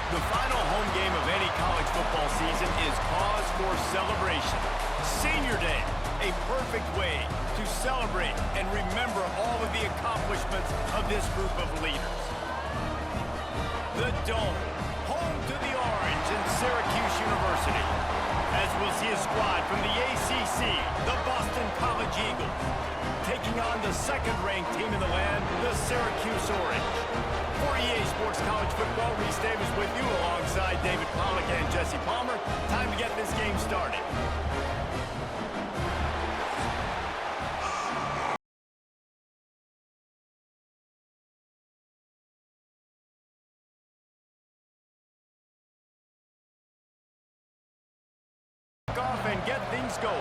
The final home game of any college football season is cause for celebration. Senior Day, a perfect way to celebrate and remember all of the accomplishments of this group of leaders. The Dome, home to the Orange and Syracuse University. As we'll see a squad from the ACC, the Boston College Eagles, taking on the second-ranked team in the land, the Syracuse Orange. For EA Sports College Football, Reese Davis with you alongside David Pollack and Jesse Palmer. Time to get this game started. Off and get things going.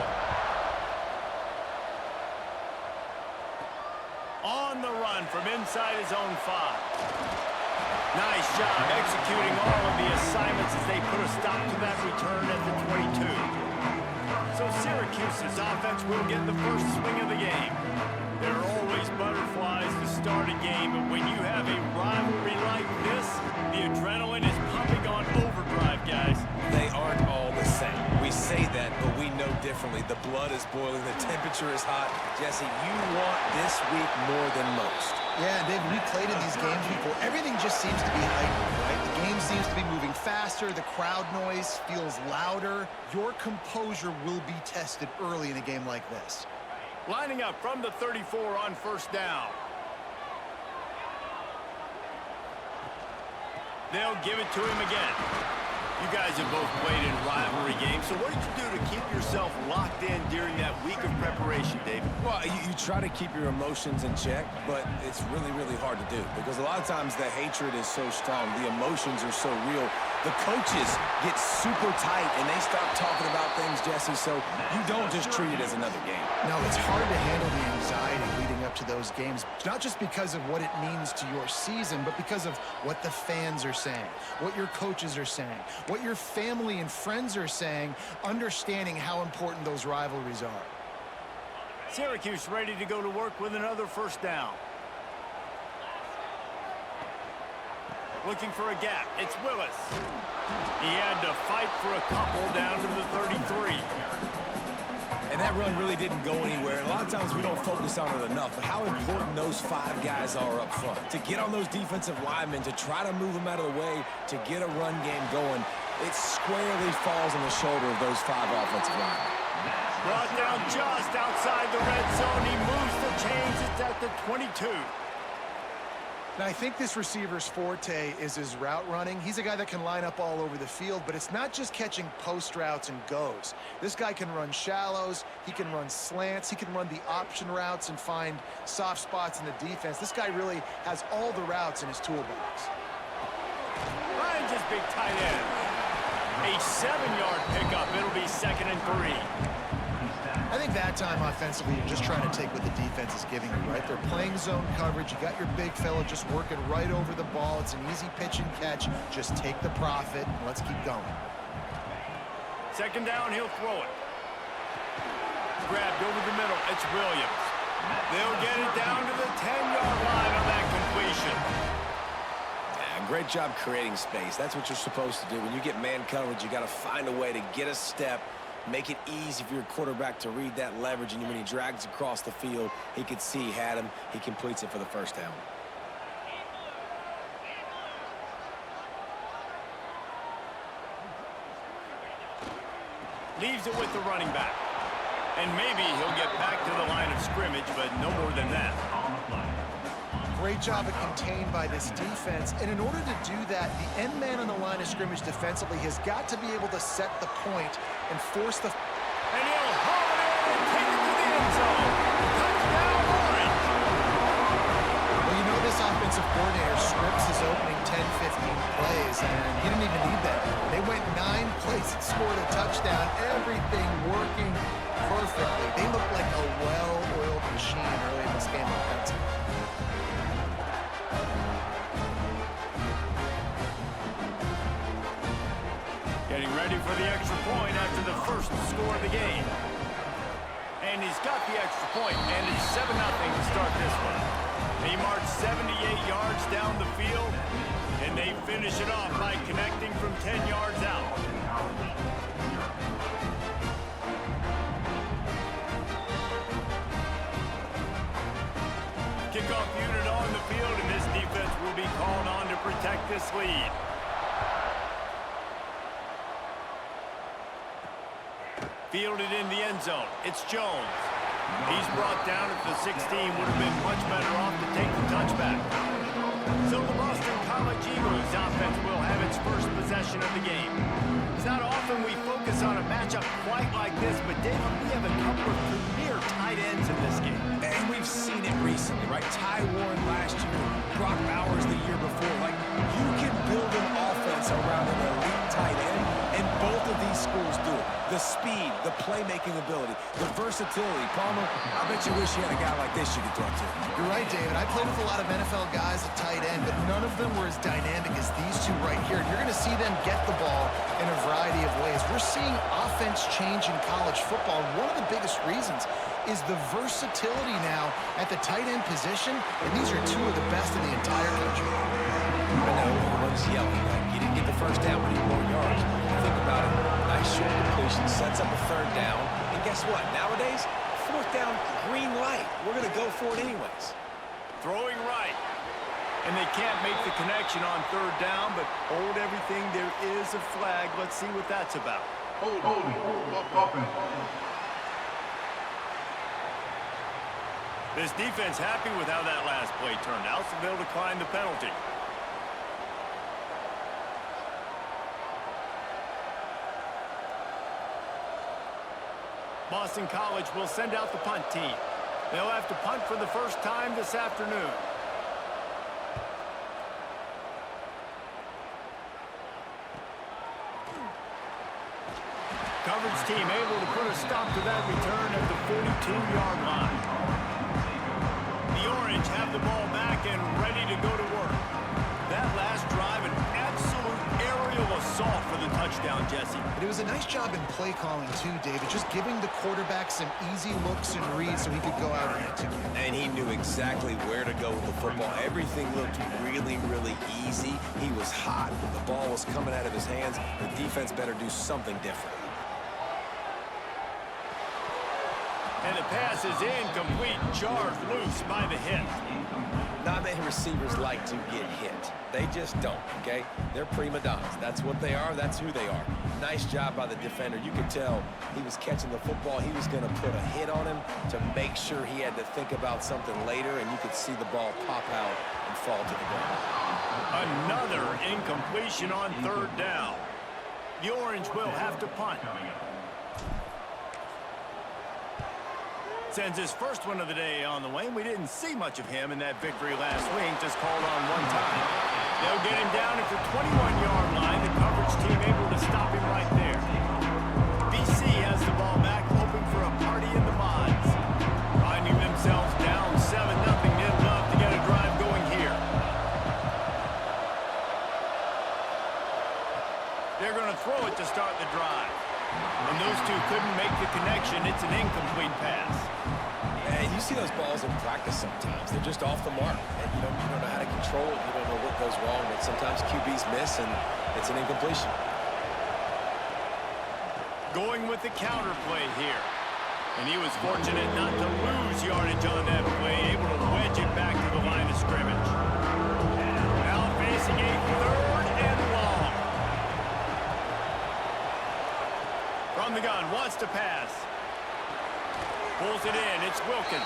On the run from inside his own 5. Nice job executing all of the assignments as they put a stop to that return at the 22. So Syracuse's offense will get the first swing of the game. There are always butterflies to start a game, but when you have a rivalry like this, the adrenaline is pumping on overdrive, guys. They aren't all the same. We say that, but we know differently. The blood is boiling. The temperature is hot. Jesse, you want this week more than most. Yeah, David, we played in these games before. Everything just seems to be heightened, right? The game seems to be moving faster. The crowd noise feels louder. Your composure will be tested early in a game like this. Lining up from the 34 on first down. They'll give it to him again. You guys have both played in rivalry games, so what did you do to keep yourself locked in during that week of preparation, David? Well, you try to keep your emotions in check, but it's really, really hard to do because a lot of times the hatred is so strong, the emotions are so real. The coaches get super tight and they start talking about things, Jesse, so you don't just treat it as another game. No, it's hard to handle the anxiety leading up to those games, not just because of what it means to your season, but because of what the fans are saying, what your coaches are saying, what your family and friends are saying, understanding how important those rivalries are. Syracuse ready to go to work with another first down. Looking for a gap. It's Willis. He had to fight for a couple down to the 33. And that run really didn't go anywhere. A lot of times we don't focus on it enough, but how important those 5 guys are up front. To get on those defensive linemen, to try to move them out of the way, to get a run game going, it squarely falls on the shoulder of those 5 offensive linemen. Brought down just outside the red zone. He moves the chains. It's at the 22. Now, I think this receiver's forte is his route running. He's a guy that can line up all over the field, but it's not just catching post routes and goes. This guy can run shallows, he can run slants, he can run the option routes and find soft spots in the defense. This guy really has all the routes in his toolbox. Finds his big tight end. A 7-yard pickup. It'll be 2nd and 3. I think that time offensively, you're just trying to take what the defense is giving you, right? They're playing zone coverage. You got your big fella just working right over the ball. It's an easy pitch and catch. Just take the profit and let's keep going. 2nd down, he'll throw it. Grabbed over the middle. It's Williams. They'll get it down to the 10-yard line on that completion. Yeah, great job creating space. That's what you're supposed to do. When you get man coverage, you got to find a way to get a step, make it easy for your quarterback to read that leverage, and when he drags across the field, he could see he had him. He completes it for the first down. Leaves it with the running back. And maybe he'll get back to the line of scrimmage, but no more than that. Great job of contained by this defense. And in order to do that, the end man on the line of scrimmage defensively has got to be able to set the point and force the... And he'll haul it in and take it to the end zone. Touchdown, Orange. Well, you know this offensive coordinator scripts his opening 10, 15 plays, and he didn't even need that. They went 9 plays and scored a touchdown. Everything working perfectly. They look like a well-oiled machine early in this game offensively. Getting ready for the extra point after the first score of the game. And he's got the extra point, and it's 7-0 to start this one. He marched 78 yards down the field, and And they finish it off by connecting from 10 yards out. Kickoff unit on the field, and this defense will be called on to protect this lead. Fielded in the end zone. It's Jones. He's brought down at the 16. Would have been much better off to take the touchback. So the Boston College Eagles offense will have its first possession of the game. It's not often we focus on a matchup quite like this, but David, we have a couple of premier tight ends in this game. And we've seen it recently, right? Ty Warren last year, Brock Bowers the year before. Like, you can build an offense around an elite tight end, and both of these schools do it. The speed, the playmaking ability, the versatility. Palmer, I bet you wish you had a guy like this you could throw to. You're right, David. I played with a lot of NFL guys at tight end, but none of them were as dynamic as these two right here. And you're going to see them get the ball in a variety of ways. We're seeing offense change in college football. One of the biggest reasons is the versatility now at the tight end position, and these are two of the best in the entire country. I know everyone's yelling. Like, you didn't get the first down, but you more yards. Think about it. Nice short completion, sets up a third down. And guess what? Nowadays, fourth down, green light. We're going to go for it anyways. Throwing right. And they can't make the connection on third down, but hold everything. There is a flag. Let's see what that's about. Hold, offense. This defense happy with how that last play turned out, so they'll decline the penalty. Boston College will send out the punt team. They'll have to punt for the first time this afternoon. Coverage team able to put a stop to that return at the 42-yard line. The Orange have the ball back and ready to go to work. That last drive, an absolute aerial assault for the touchdown, Jesse. But it was a nice job in play calling too, David, just giving the quarterback some easy looks and reads so he could go out and execute. And he knew exactly where to go with the football. Everything looked really, really easy. He was hot. The ball was coming out of his hands. The defense better do something different. And the pass is incomplete, charged loose by the hit. Not many receivers like to get hit. They just don't, okay? They're prima donnas. That's what they are. That's who they are. Nice job by the defender. You could tell he was catching the football. He was going to put a hit on him to make sure he had to think about something later, and you could see the ball pop out and fall to the ground. Another incompletion on third down. The Orange will have to punt. Sends his first one of the day on the way. We didn't see much of him in that victory last week, just called on one time. They'll get him down at the 21-yard line. The coverage team able to stop him right there. BC has the ball back, hoping for a party in the mods. Finding themselves down 7-0. They'd love to get a drive going here. They're going to throw it to start the drive. And those two couldn't make the connection. It's an incomplete pass. And you see those balls in practice sometimes. They're just off the mark. And you don't know how to control it. You don't know what goes wrong. But sometimes QBs miss, and it's an incompletion. Going with the counter play here. And he was fortunate not to lose yardage on that play. Able to wedge it back to the line of scrimmage. Now facing a third and long. From the gun, wants to pass. Pulls it in, it's Wilkins.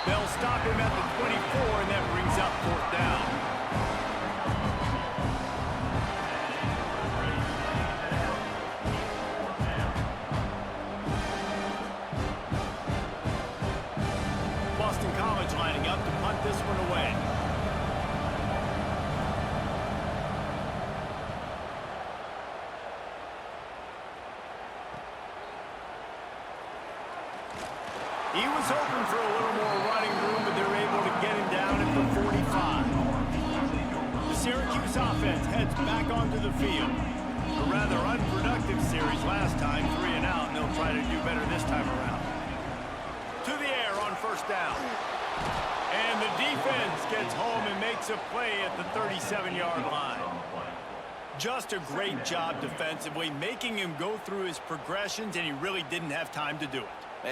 They'll stop him at the 24, and that brings up fourth down. Boston College lining up to punt this one away. He was hoping for a little more running room, but they're able to get him down at the 45. The Syracuse offense heads back onto the field. A rather unproductive series last time, 3 and out, and they'll try to do better this time around. To the air on first down. And the defense gets home and makes a play at the 37-yard line. Just a great job defensively, making him go through his progressions, and he really didn't have time to do it.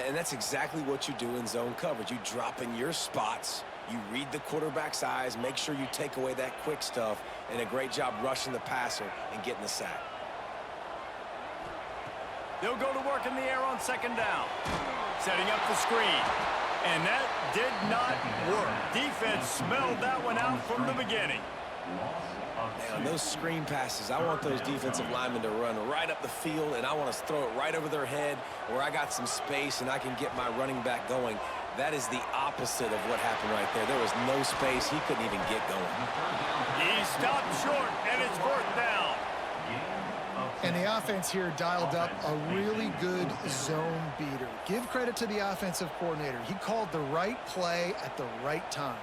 And that's exactly what you do in zone coverage. You drop in your spots, you read the quarterback's eyes, make sure you take away that quick stuff, and a great job rushing the passer and getting the sack. They'll go to work in the air on second down. Setting up the screen. And that did not work. Defense smelled that one out from the beginning. Now, on those screen passes, I want those defensive linemen to run right up the field, and I want to throw it right over their head where I got some space and I can get my running back going. That is the opposite of what happened right there. There was no space. He couldn't even get going. He stopped short, and it's fourth down. And the offense here dialed up a really good zone beater. Give credit to the offensive coordinator. He called the right play at the right time.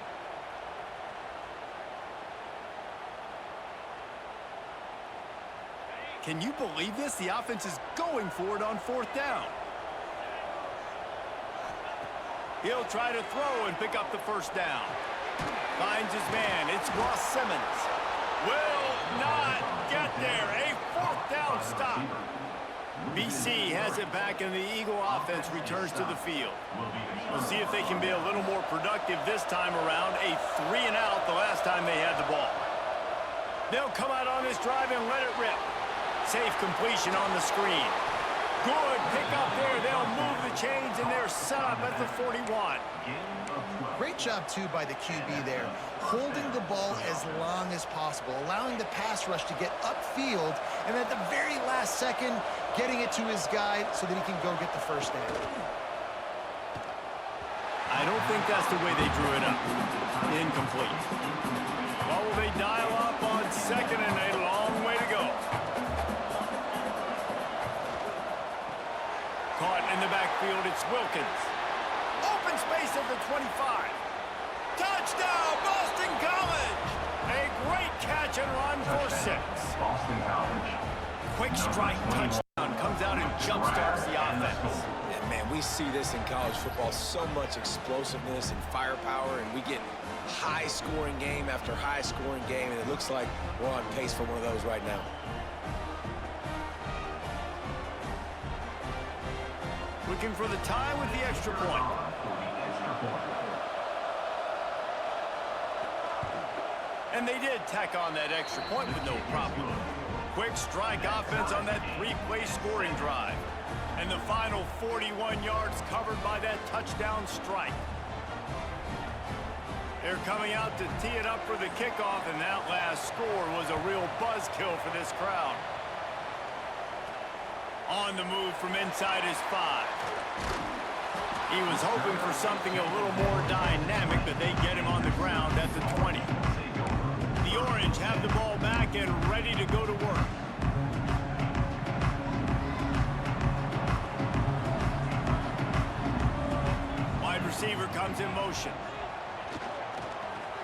Can you believe this? The offense is going for it on fourth down. He'll try to throw and pick up the first down. Finds his man. It's Ross Simmons. Will not get there. A fourth down stop. BC has it back, and the Eagle offense returns to the field. We'll see if they can be a little more productive this time around. A 3-and-out the last time they had the ball. They'll come out on this drive and let it rip. Safe completion on the screen. Good pick up there. They'll move the chains, and they're set up at the 41. Great job, too, by the QB there, holding the ball as long as possible, allowing the pass rush to get upfield, and at the very last second, getting it to his guy so that he can go get the first down. I don't think that's the way they drew it up. Incomplete. Well, will they dial up on second and a long way to go? Caught in the backfield, it's Wilkins. Open space at the 25. Touchdown, Boston College! A great catch and run for 6. Boston College. Quick strike touchdown comes out and jumpstarts the offense. And, man, we see this in college football, so much explosiveness and firepower, and we get high-scoring game after high-scoring game, and it looks like we're on pace for one of those right now. Looking for the tie with the extra point. And they did tack on that extra point with no problem. Quick strike offense on that 3-play scoring drive. And the final 41 yards covered by that touchdown strike. They're coming out to tee it up for the kickoff, and that last score was a real buzzkill for this crowd. On the move from inside his 5. He was hoping for something a little more dynamic, but they get him on the ground at the 20. The Orange have the ball back and ready to go to work. Wide receiver comes in motion.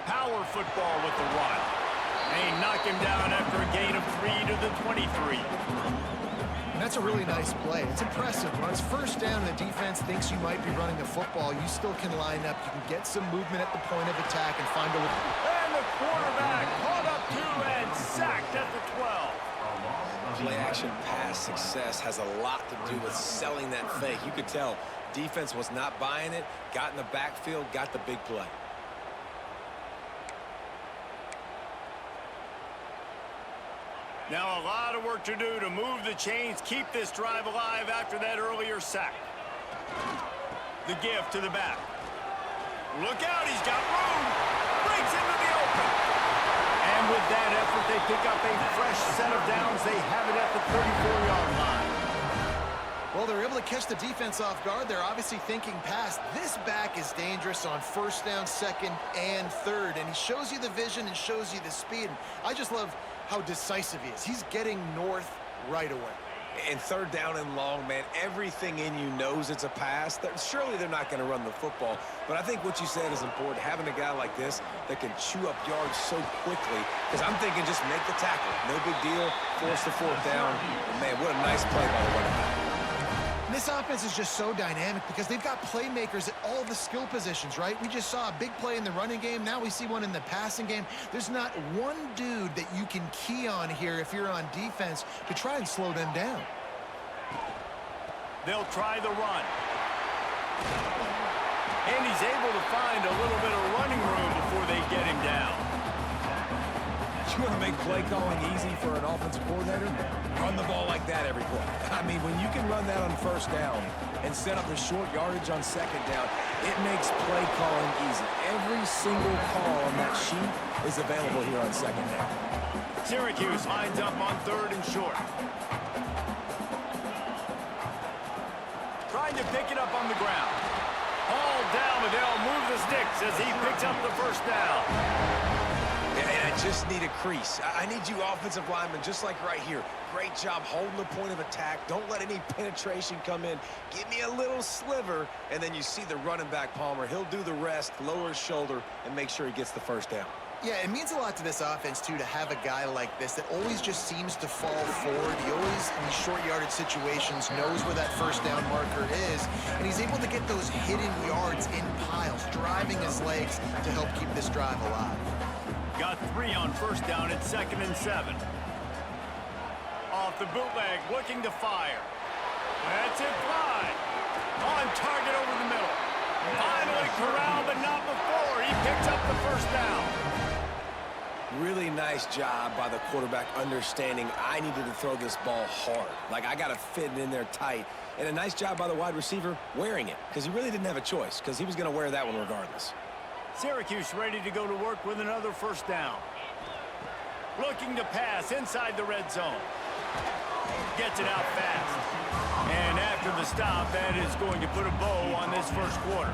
Power football with the run. They knock him down after a gain of 3 to the 23. And that's a really nice play. It's impressive. When it's first down and the defense thinks you might be running the football, you still can line up. You can get some movement at the point of attack and find a... And the quarterback caught up to and sacked at the 12. Play-action pass success has a lot to do with selling that fake. You could tell defense was not buying it, got in the backfield, got the big play. Now a lot of work to do to move the chains, keep this drive alive after that earlier sack. The gift to the back. Look out, he's got room. Breaks into the open. And with that effort, they pick up a fresh set of downs. They have it at the 34-yard line. Well, they're able to catch the defense off guard. They're obviously thinking pass. This back is dangerous on first down, second, and third. And he shows you the vision and shows you the speed. I just love how decisive he is. He's getting north right away. And third down and long, man, everything in you knows it's a pass. Surely they're not going to run the football. But I think what you said is important, having a guy like this that can chew up yards so quickly. Because I'm thinking just make the tackle. No big deal. Force the fourth down. And man, what a nice play by the running back. This offense is just so dynamic because they've got playmakers at all the skill positions, right? We just saw a big play in the running game. Now we see one in the passing game. There's not one dude that you can key on here if you're on defense to try and slow them down. They'll try the run. And he's able to find a little bit of running room before they get him down. You want to make play calling easy for an offensive coordinator? Run the ball like that every play. I mean, when you can run that on first down and set up a short yardage on second down, it makes play calling easy. Every single call on that sheet is available here on second down. Syracuse lines up on 3rd and short. Trying to pick it up on the ground. All down, but they'll move the sticks as he picks up the first down. And I just need a crease. I need you offensive linemen just like right here. Great job holding the point of attack. Don't let any penetration come in. Give me a little sliver, and then you see the running back, Palmer. He'll do the rest, lower his shoulder, and make sure he gets the first down. Yeah, it means a lot to this offense, too, to have a guy like this that always just seems to fall forward. He always, in these short yardage situations, knows where that first down marker is, and he's able to get those hidden yards in piles, driving his legs to help keep this drive alive. Got 3 on first down at 2nd and 7. Off the bootleg, looking to fire. That's it, fly. On target over the middle. Finally corralled, but not before. He picks up the first down. Really nice job by the quarterback understanding I needed to throw this ball hard. Like, I got to fit it in there tight. And a nice job by the wide receiver wearing it, because he really didn't have a choice, because he was going to wear that one regardless. Syracuse ready to go to work with another first down. Looking to pass inside the red zone. Gets it out fast. And after the stop, that is going to put a bow on this first quarter.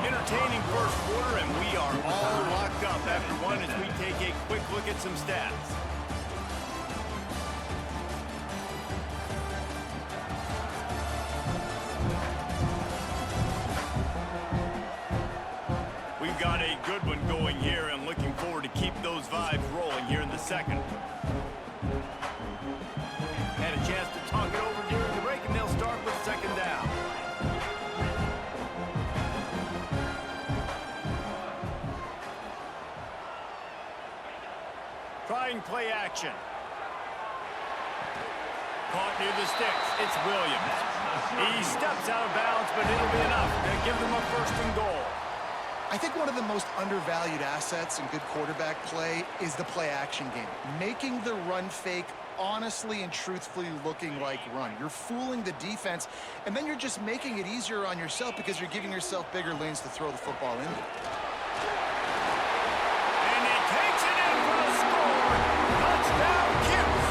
Entertaining first quarter, and we are all locked up after one as we take a quick look at some stats. We've got a good one going here and looking forward to keep those vibes rolling here in the second. Had a chance to talk it over during the break, and they'll start with second down. Trying play action. Caught near the sticks. It's Williams. He steps out of bounds, but it'll be enough to give them a first and goal. I think one of the most undervalued assets in good quarterback play is the play-action game. Making the run fake honestly and truthfully looking like run. You're fooling the defense, and then you're just making it easier on yourself because you're giving yourself bigger lanes to throw the football into. And he takes it in for the score. Touchdown, Kips.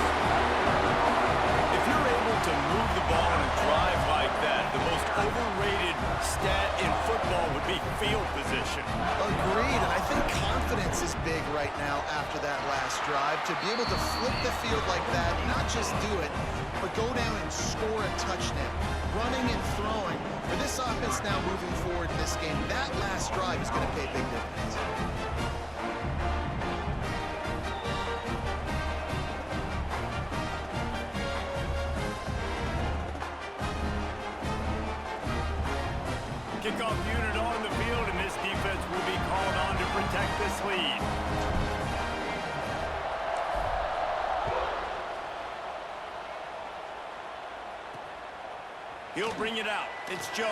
If you're able to move the ball in a drive like that, the most overrated stat in football would be field position. Agreed, and I think confidence is big right now after that last drive. To be able to flip the field like that, not just do it, but go down and score a touchdown. Running and throwing. For this offense now moving forward in this game, that last drive is going to pay big dividends. Kickoff unit on the field, and this defense will be called on to protect this lead. He'll bring it out. It's Jones.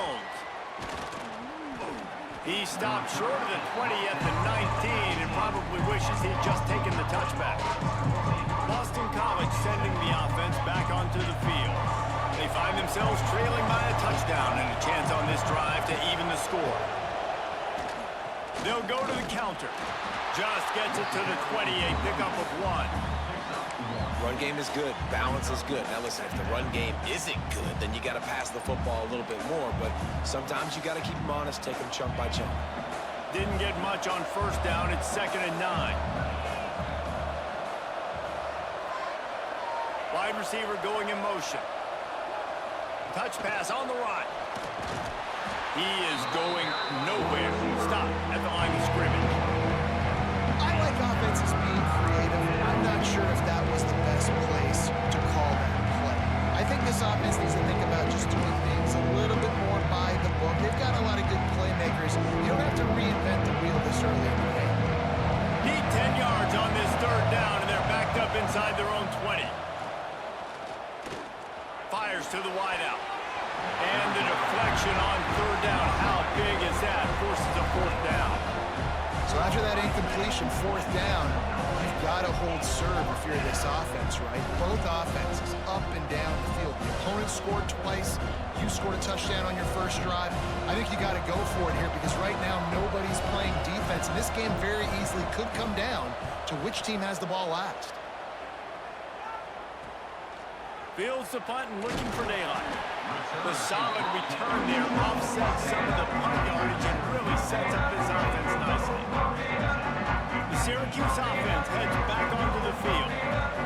He stopped short of the 20 at the 19 and probably wishes he'd just taken the touchback. Boston College sending the offense back onto the field. They find themselves trailing by a touchdown and a chance on this drive to even the score. They'll go to the counter. Just gets it to the 28, pickup of 1. Run game is good. Balance is good. Now listen, if the run game isn't good, then you got to pass the football a little bit more. But sometimes you got to keep them honest, take them chunk by chunk. Didn't get much on first down. It's 2nd and 9. Wide receiver going in motion. Touch pass on the right. He is going nowhere. Stop at the line of scrimmage. I like offenses being creative. I'm not sure receivers to the wideout. And the deflection on third down. How big is that? Forces a fourth down. So after that incompletion, fourth down, you've got to hold serve if you're this offense, right? Both offenses up and down the field. The opponent scored twice. You scored a touchdown on your first drive. I think you got to go for it here because right now nobody's playing defense. And this game very easily could come down to which team has the ball last. Fields the punt and looking for daylight. The solid return there offsets some of the punt yardage and really sets up this offense nicely. The Syracuse offense heads back onto the field.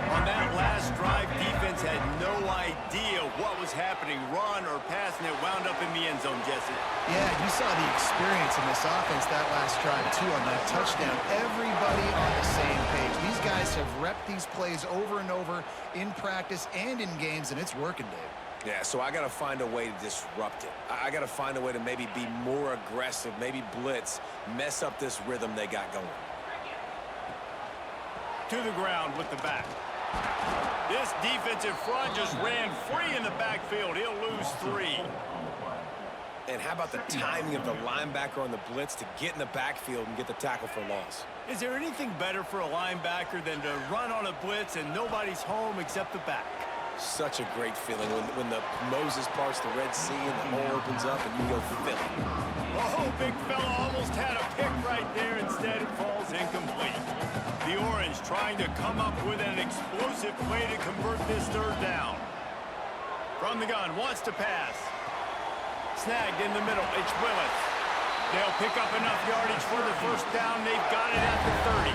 On that last drive, defense had no idea what was happening. Run or pass, and it wound up in the end zone, Jesse. Yeah, you saw the experience in this offense that last drive, too, on that touchdown. Everybody on the same page. These guys have repped these plays over and over in practice and in games, and it's working, Dave. Yeah, so I got to find a way to disrupt it. I got to find a way to maybe be more aggressive, maybe blitz, mess up this rhythm they got going. To the ground with the back. This defensive front just ran free in the backfield. He'll lose 3. And how about the timing of the linebacker on the blitz to get in the backfield and get the tackle for loss? Is there anything better for a linebacker than to run on a blitz and nobody's home except the back? Such a great feeling when the Moses parts the Red Sea and the hole opens up and you go fill it. Oh, big fella almost had a pick right there. Instead, it falls incomplete. The Orange trying to come up with an explosive play to convert this third down. From the gun, wants to pass. Snagged in the middle, it's Willis. They'll pick up enough yardage for the first down. They've got it at the 30.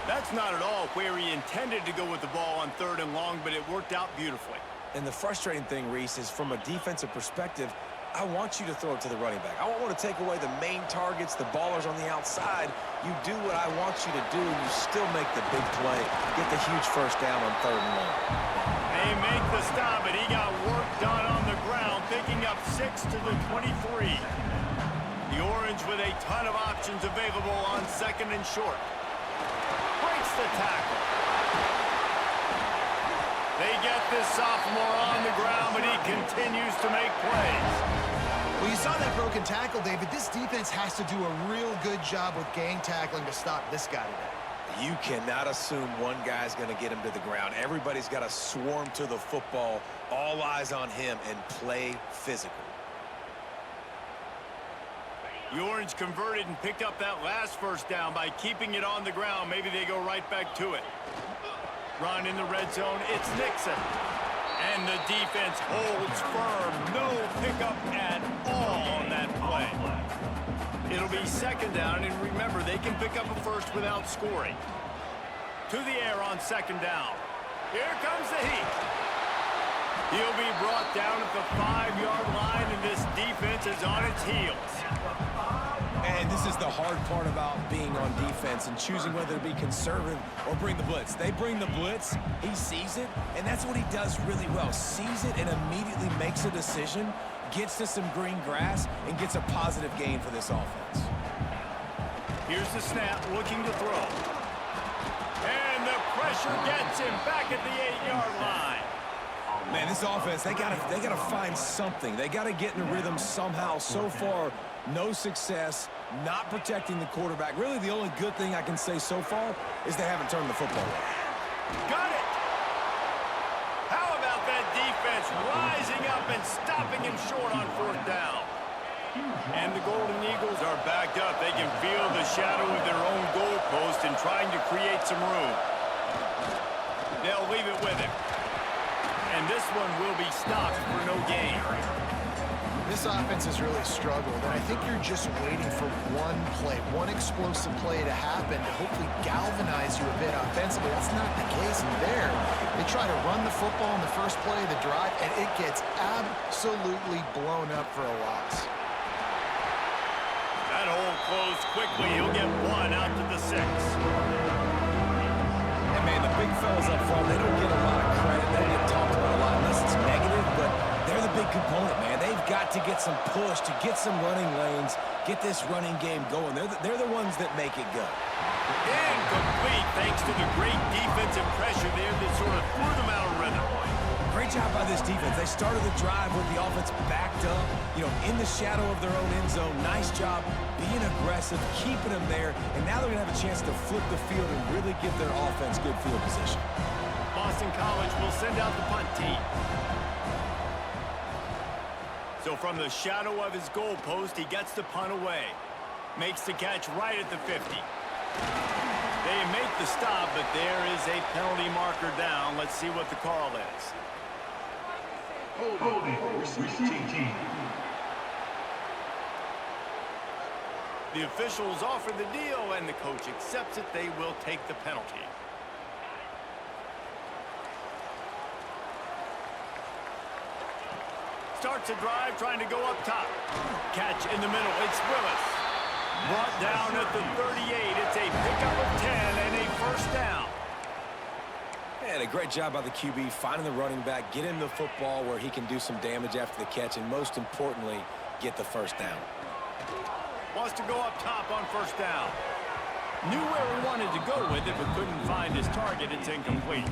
That's not at all where he intended to go with the ball on third and long, but it worked out beautifully. And the frustrating thing, Reese, is from a defensive perspective, I want you to throw it to the running back. I don't want to take away the main targets, the ballers on the outside. You do what I want you to do, and you still make the big play. Get the huge first down on third and long. They make the stop, and he got work done on the ground, picking up 6 to the 23. The Orange with a ton of options available on second and short. Breaks the tackle. They get this sophomore on the ground, but he continues to make plays. Well, you saw that broken tackle, David. This defense has to do a real good job with gang tackling to stop this guy today. You cannot assume one guy's going to get him to the ground. Everybody's got to swarm to the football, all eyes on him, and play physical. The Orange converted and picked up that last first down by keeping it on the ground. Maybe they go right back to it. Run in the red zone, it's Nixon. And the defense holds firm. No pickup at all on that play. It'll be second down, and remember, they can pick up a first without scoring. To the air on second down. Here comes the heat. He'll be brought down at the 5-yard line, and this defense is on its heels. And this is the hard part about being on defense and choosing whether to be conservative or bring the blitz. They bring the blitz, he sees it, and that's what he does really well. Sees it and immediately makes a decision, gets to some green grass, and gets a positive gain for this offense. Here's the snap, looking to throw. And the pressure gets him back at the 8-yard line. Man, this offense, they gotta find something. They gotta get in a rhythm somehow. So far, no success, not protecting the quarterback. Really, the only good thing I can say so far is they haven't turned the football over. Got it! How about that defense rising up and stopping him short on fourth down? And the Golden Eagles are backed up. They can feel the shadow of their own goalpost and trying to create some room. They'll leave it with him. And this one will be stopped for no gain. This offense has really struggled, and I think you're just waiting for one play, one explosive play to happen to hopefully galvanize you a bit offensively. That's not the case in there. They try to run the football in the first play of the drive, and it gets absolutely blown up for a loss. That hole closed quickly. He'll get one out to the 6. And, man, the big fellas up front, they don't get a lot of credit. They don't get talked about a lot unless it's negative, but they're the big component, man. They've got to get some push, to get some running lanes, get this running game going. They're the ones that make it go. Incomplete thanks to the great defensive pressure there that sort of threw them out of rhythm. Great job by this defense. They started the drive with the offense backed up, in the shadow of their own end zone. Nice job being aggressive, keeping them there, and now they're going to have a chance to flip the field and really give their offense good field position. Boston College will send out the punt team. So from the shadow of his goal post, he gets the punt away. Makes the catch right at the 50. They make the stop, but there is a penalty marker down. Let's see what the call is. Holding, receiving team. The officials offer the deal, and the coach accepts it. They will take the penalty. Starts a drive, trying to go up top. Catch in the middle. It's Willis. Brought down at the 38. It's a pickup of 10 and a first down. And a great job by the QB finding the running back, get him the football where he can do some damage after the catch, and most importantly, get the first down. Wants to go up top on first down. Knew where he wanted to go with it, but couldn't find his target. It's incomplete.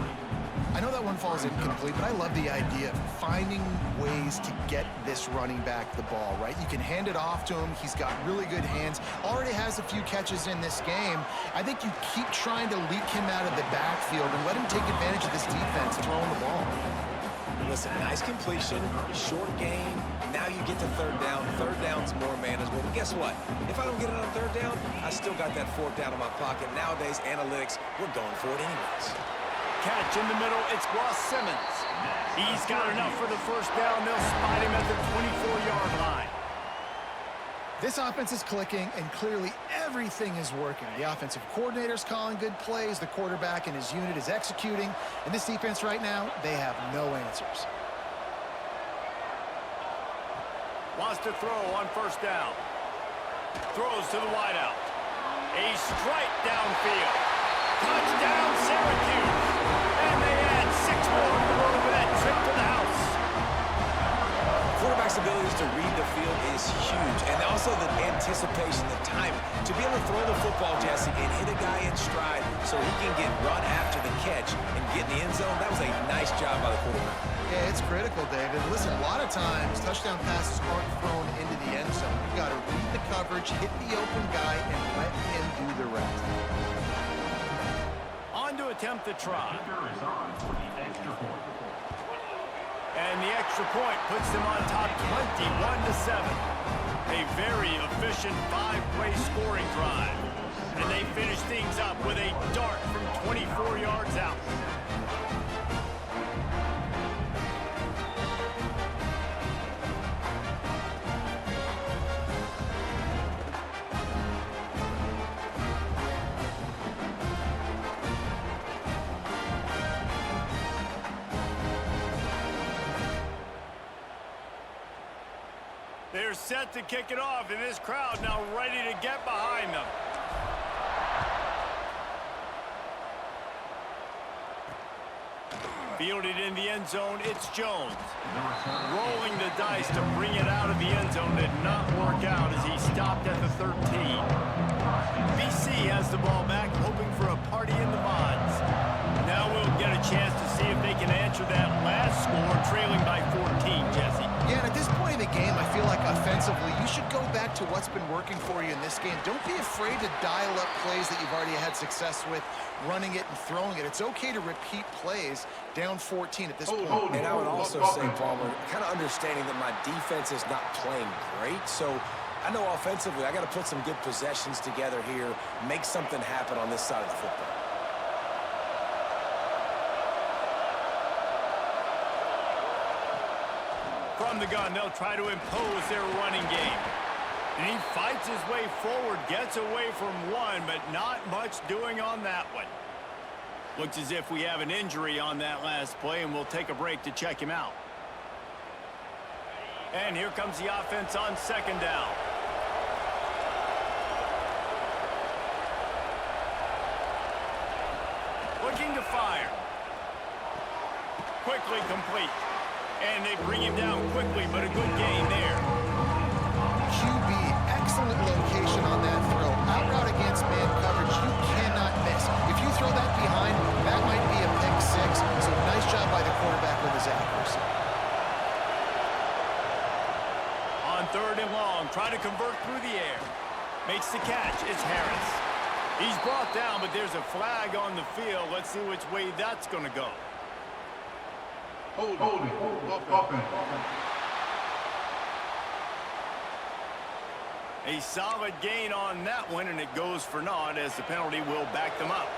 I know that one falls incomplete, but I love the idea of finding ways to get this running back the ball, right? You can hand it off to him. He's got really good hands. Already has a few catches in this game. I think you keep trying to leak him out of the backfield and let him take advantage of this defense throwing the ball. Listen, nice completion, short gain. Now you get to third down. Third down's more manageable. But guess what? If I don't get it on third down, I still got that fourth down in my pocket. Nowadays, analytics, we're going for it anyways. Catch in the middle. It's Ross Simmons. He's got enough for the first down. They'll spot him at the 24-yard line. This offense is clicking, and clearly everything is working. The offensive coordinator's calling good plays. The quarterback and his unit is executing. And this defense right now, they have no answers. Wants to throw on first down. Throws to the wideout. A strike downfield. Touchdown, Syracuse. And they add 6 more on the road with that trip to the house. Quarterback's abilities to read the field is huge, and also the anticipation, the timing. To be able to throw the football, Jesse, and hit a guy in stride so he can get run after the catch and get in the end zone, that was a nice job by the quarterback. Yeah, it's critical, David. Listen, a lot of times touchdown passes aren't thrown into the end zone. You've got to read the coverage, hit the open guy, and let him do the rest. On to attempt the try. And the extra point puts them on top 21-7. A very efficient 5-play scoring drive. And they finish things up with a dart from 24 yards out. They're set to kick it off, and this crowd now ready to get behind them. Fielded in the end zone, it's Jones. Rolling the dice to bring it out of the end zone did not work out as he stopped at the 13. BC has the ball back, hoping for a party in the mods. Now we'll get a chance to see if they can answer that last score, trailing by 14, Jesse. Yeah, and at this point in the game, I feel like offensively, you should go back to what's been working for you in this game. Don't be afraid to dial up plays that you've already had success with, running it and throwing it. It's okay to repeat plays down 14 at this point. And I would also say, Palmer, kind of understanding that my defense is not playing great, so I know offensively I got to put some good possessions together here, make something happen on this side of the football. From the gun, they'll try to impose their running game. And he fights his way forward, gets away from one, but not much doing on that one. Looks as if we have an injury on that last play, and we'll take a break to check him out. And here comes the offense on second down. Looking to fire. Quickly complete. And they bring him down quickly, but a good gain there. QB, excellent location on that throw. Out route against man coverage, you cannot miss. If you throw that behind, that might be a pick six. So nice job by the quarterback with his accuracy. convert through the air. Makes the catch. It's Harris. He's brought down, but there's a flag on the field. Let's see which way that's going to go. Holding. Offense. A solid gain on that one, and it goes for naught as the penalty will back them up.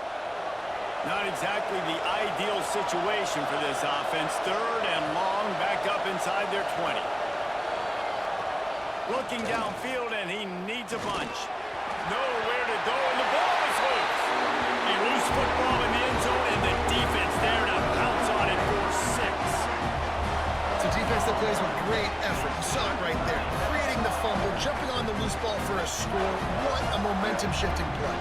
Not exactly the ideal situation for this offense. Third and long, back up inside their 20. Looking downfield, and he needs a bunch. Nowhere to go, and the ball is loose. A loose football in the end zone, and the defense there to pounce on it for 6. It's a defense that plays with great effort. You saw it right there. Creating the fumble, jumping on the loose ball for a score. What a momentum-shifting play.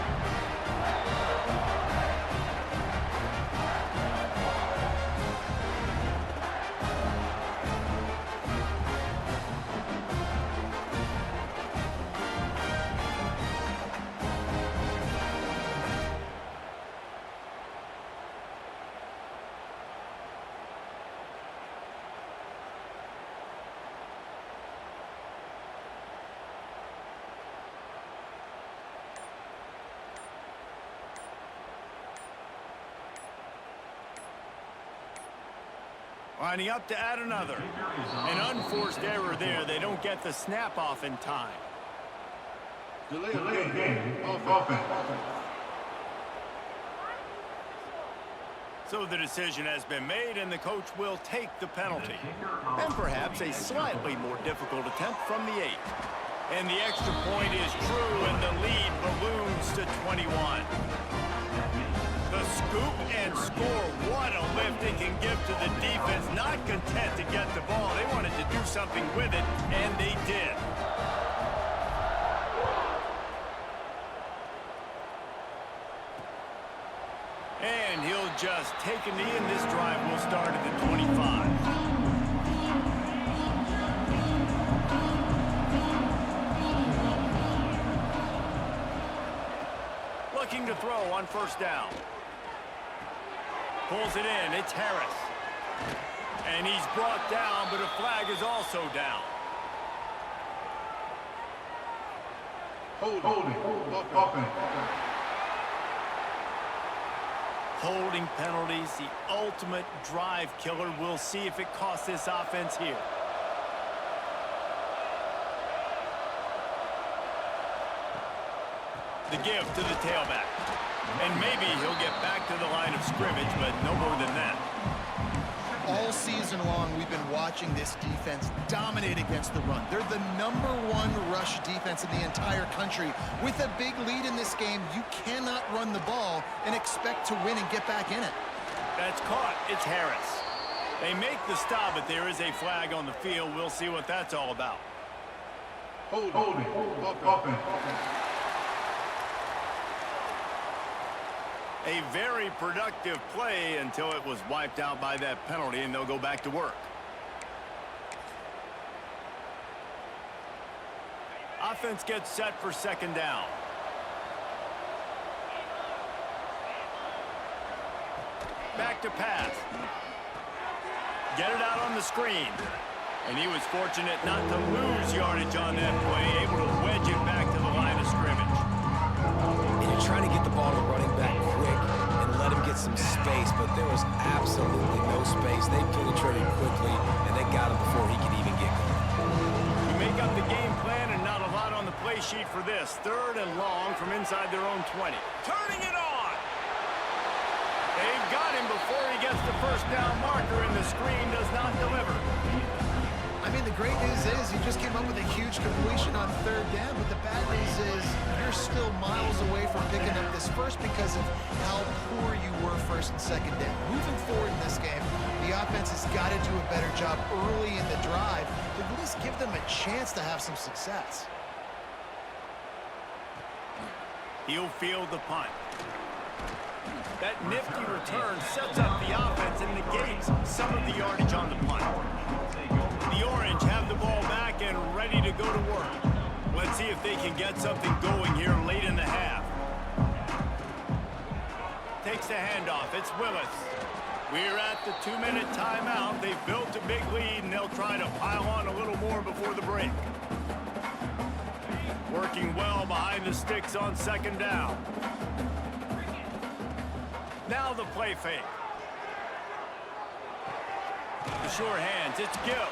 Lining up to add another. An unforced error there. They don't get the snap off in time. Delay game. Offense. So the decision has been made, and the coach will take the penalty. And perhaps a slightly more difficult attempt from the 8. And the extra point is true, and the lead balloons to 21. The scoop and score. What a lift it can give to the defense. Not content to get the ball. They wanted to do something with it, and they did. And he'll just take a knee, and this drive will start at the 25. Looking to throw on first down. Pulls it in. It's Harris. And he's brought down, but a flag is also down. Holding. Offense. Holding penalties, the ultimate drive killer. We'll see if it costs this offense here. The give to the tailback. And maybe he'll get back to the line of scrimmage, but no more than that. All season long, we've been watching this defense dominate against the run. They're the #1 rush defense in the entire country. With a big lead in this game, you cannot run the ball and expect to win and get back in it. That's caught. It's Harris. They make the stop, but there is a flag on the field. We'll see what that's all about. Holding. Offense. A very productive play until it was wiped out by that penalty, and they'll go back to work. Offense gets set for second down. Back to pass. Get it out on the screen. And he was fortunate not to lose yardage on that play, able to wedge it back to the line of scrimmage. And you're trying to get the ball to running back quick and let him get some space, but there was absolutely no space. They penetrated quickly, and they got him before he could even get going. We make up the game plan, and not a lot on the play sheet for this. Third and long from inside their own 20. Turning it on! They've got him before he gets the first down marker, and the screen does not deliver. I mean, the great news is you just came up with a huge completion on third down, but the bad news is you're still miles away from picking up this first because of how poor you were first and second down. Moving forward in this game, the offense has got to do a better job early in the drive to at least give them a chance to have some success. He'll field the punt. That nifty return sets up the offense and negates some of the yardage on the punt. The Orange have the ball back and ready to go to work. Let's see if they can get something going here late in the half. Takes the handoff. It's Willis. We're at the 2-minute timeout. They've built a big lead, and they'll try to pile on a little more before the break. Working well behind the sticks on second down. Now the play fake. The sure hands, it's Gill.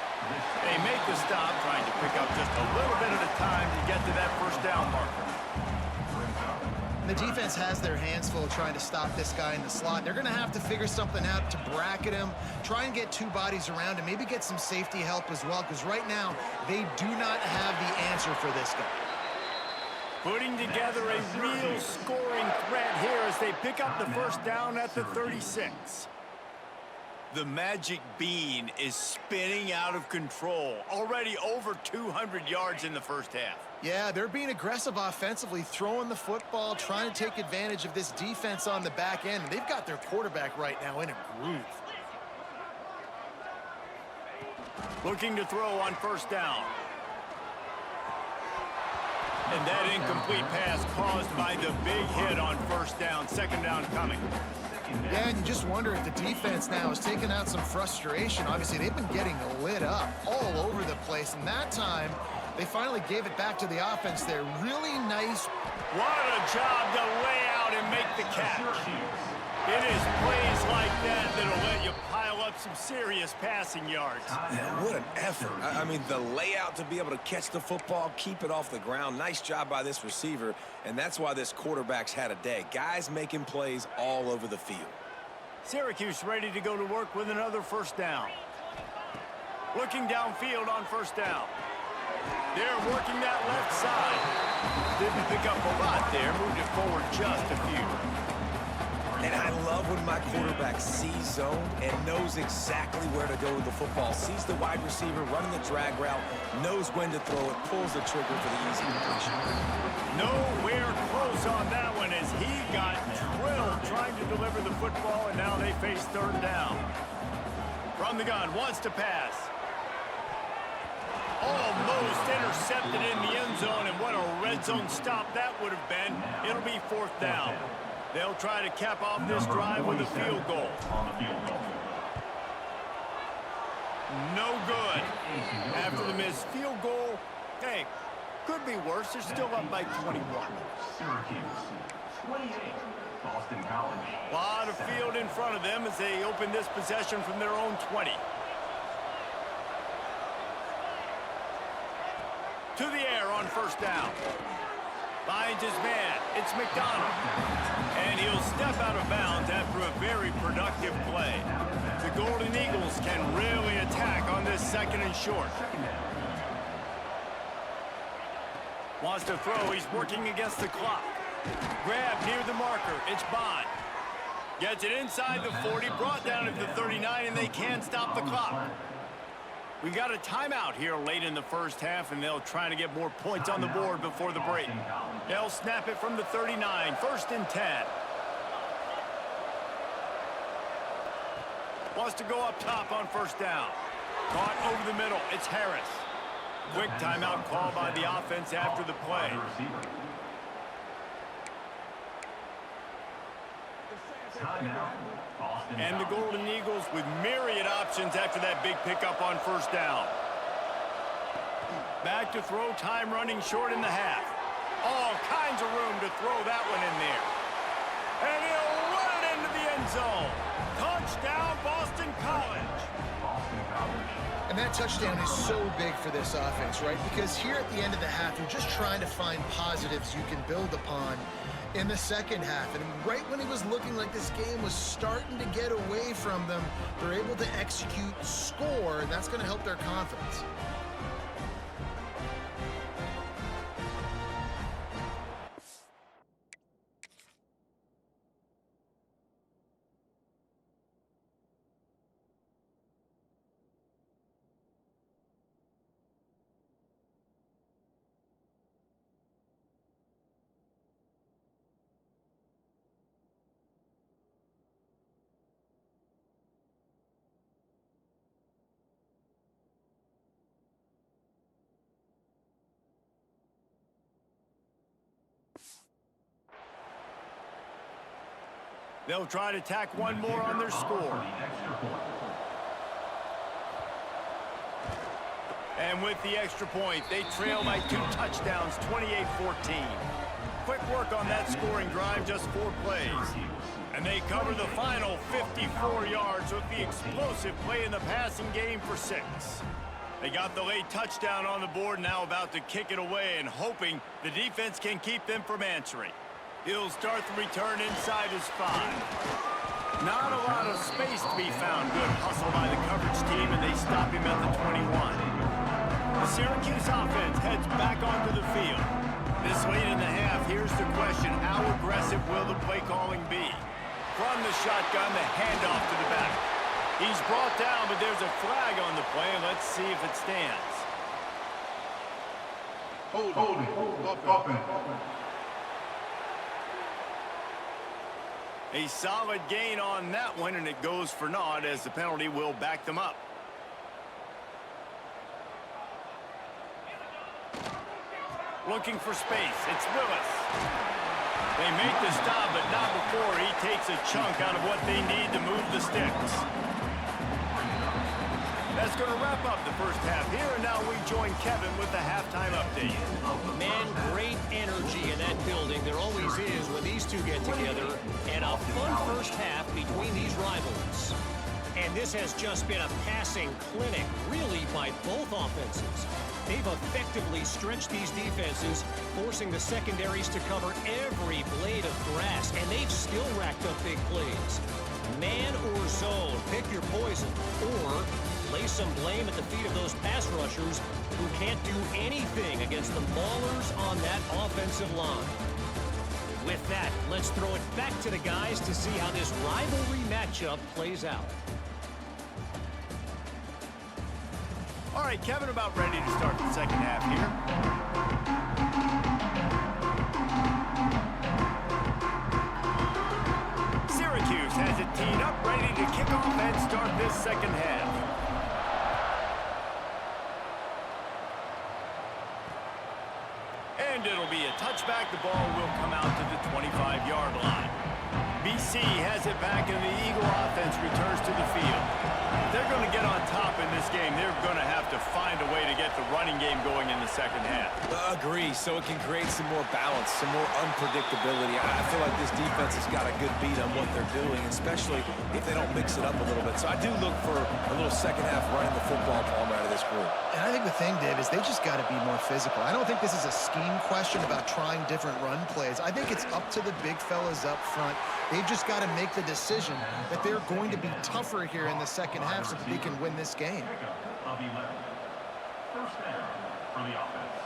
They make the stop, trying to pick up just a little bit at a time to get to that first down marker. The defense has their hands full trying to stop this guy in the slot. They're going to have to figure something out to bracket him, try and get two bodies around him, maybe get some safety help as well, because right now they do not have the answer for this guy. Putting together a real scoring threat here as they pick up the first down at the 36. The magic bean is spinning out of control. Already over 200 yards in the first half. Yeah, they're being aggressive offensively, throwing the football, trying to take advantage of this defense on the back end. They've got their quarterback right now in a groove. Looking to throw on first down. And that incomplete pass caused by the big hit on first down. Second down coming. Yeah, and you just wonder if the defense now is taking out some frustration. Obviously, they've been getting lit up all over the place, and that time they finally gave it back to the offense there. Really nice. What a job to lay out and make the catch. It is plays like that that'll let you pile up some serious passing yards. Yeah, what an effort. I mean, the layout to be able to catch the football, keep it off the ground. Nice job by this receiver, and that's why this quarterback's had a day. Guys making plays all over the field. Syracuse ready to go to work with another first down. Looking downfield on first down. They're working that left side. Didn't pick up a lot there, moved it forward just a few. And I love when my quarterback sees zone and knows exactly where to go with the football. Sees the wide receiver running the drag route, knows when to throw it, pulls the trigger for the easy completion. Nowhere close on that one as he got drilled trying to deliver the football, and now they face third down. From the gun, wants to pass. Almost intercepted in the end zone, and what a red zone stop that would have been. It'll be fourth down. They'll try to cap off this drive with a field goal. No good. After the missed field goal, hey, could be worse. They're still up by 21. A lot of field in front of them as they open this possession from their own 20. To the air on first down. Finds his man. It's McDonald. And he'll step out of bounds after a very productive play. The Golden Eagles can really attack on this second and short. Wants to throw. He's working against the clock. Grab near the marker. It's Bond. Gets it inside the 40, brought down at the 39, and they can't stop the clock. We got a timeout here late in the first half, and they'll try to get more points on the board before the break. They'll snap it from the 39, first and 10. Wants to go up top on first down. Caught over the middle. It's Harris. Quick timeout call by the offense after the play. And the Golden Eagles with myriad options after that big pickup on first down. Back to throw, time running short in the half. All kinds of room to throw that one in there. And he'll run it into the end zone. Touchdown, Boston College. And that touchdown is so big for this offense, right? Because here at the end of the half, you're just trying to find positives you can build upon in the second half. And right when it was looking like this game was starting to get away from them, they're able to execute, score, and that's going to help their confidence. They'll try to tack one more on their score. And with the extra point, they trail by 2 touchdowns, 28-14. Quick work on that scoring drive, just 4 plays. And they cover the final 54 yards with the explosive play in the passing game for 6. They got the late touchdown on the board, now about to kick it away and hoping the defense can keep them from answering. He'll start the return inside his 5. Not a lot of space to be found. Good hustle by the coverage team, and they stop him at the 21. The Syracuse offense heads back onto the field. This late in the half, here's the question: how aggressive will the play calling be? From the shotgun, the handoff to the back. He's brought down, but there's a flag on the play. Let's see if it stands. Holding. Offense. A solid gain on that one, and it goes for naught as the penalty will back them up. Looking for space. It's Willis. They make the stop, but not before he takes a chunk out of what they need to move the sticks. That's going to wrap up the first half here, and now we join Kevin with the halftime update. Man, great energy in that building. There always is when these two get together, and a fun first half between these rivals. And this has just been a passing clinic, really, by both offenses. They've effectively stretched these defenses, forcing the secondaries to cover every blade of grass, and they've still racked up big plays. Man or zone, pick your poison, or lay some blame at the feet of those pass rushers who can't do anything against the maulers on that offensive line. With that, let's throw it back to the guys to see how this rivalry matchup plays out. All right, Kevin, about ready to start the second half here. Syracuse has it teed up, ready to kick off and start this second half. And it'll be a touchback. The ball will come out to the 25-yard line. BC has it back, and the Eagle offense returns to the field. If they're going to get on top in this game, they're going to have to find a way to get the running game going in the second half. Agree, so it can create some more balance, some more unpredictability. I feel like this defense has got a good beat on what they're doing, especially if they don't mix it up a little bit. So I do look for a little second half running the football palm out of this group. And I think the thing, Dave, is they just got to be more physical. I don't think this is a scheme question about trying different run plays. I think it's up to the big fellas up front. They've just got to make the decision that they're going to be tougher here in the second half so that they can win this game. First down for the offense.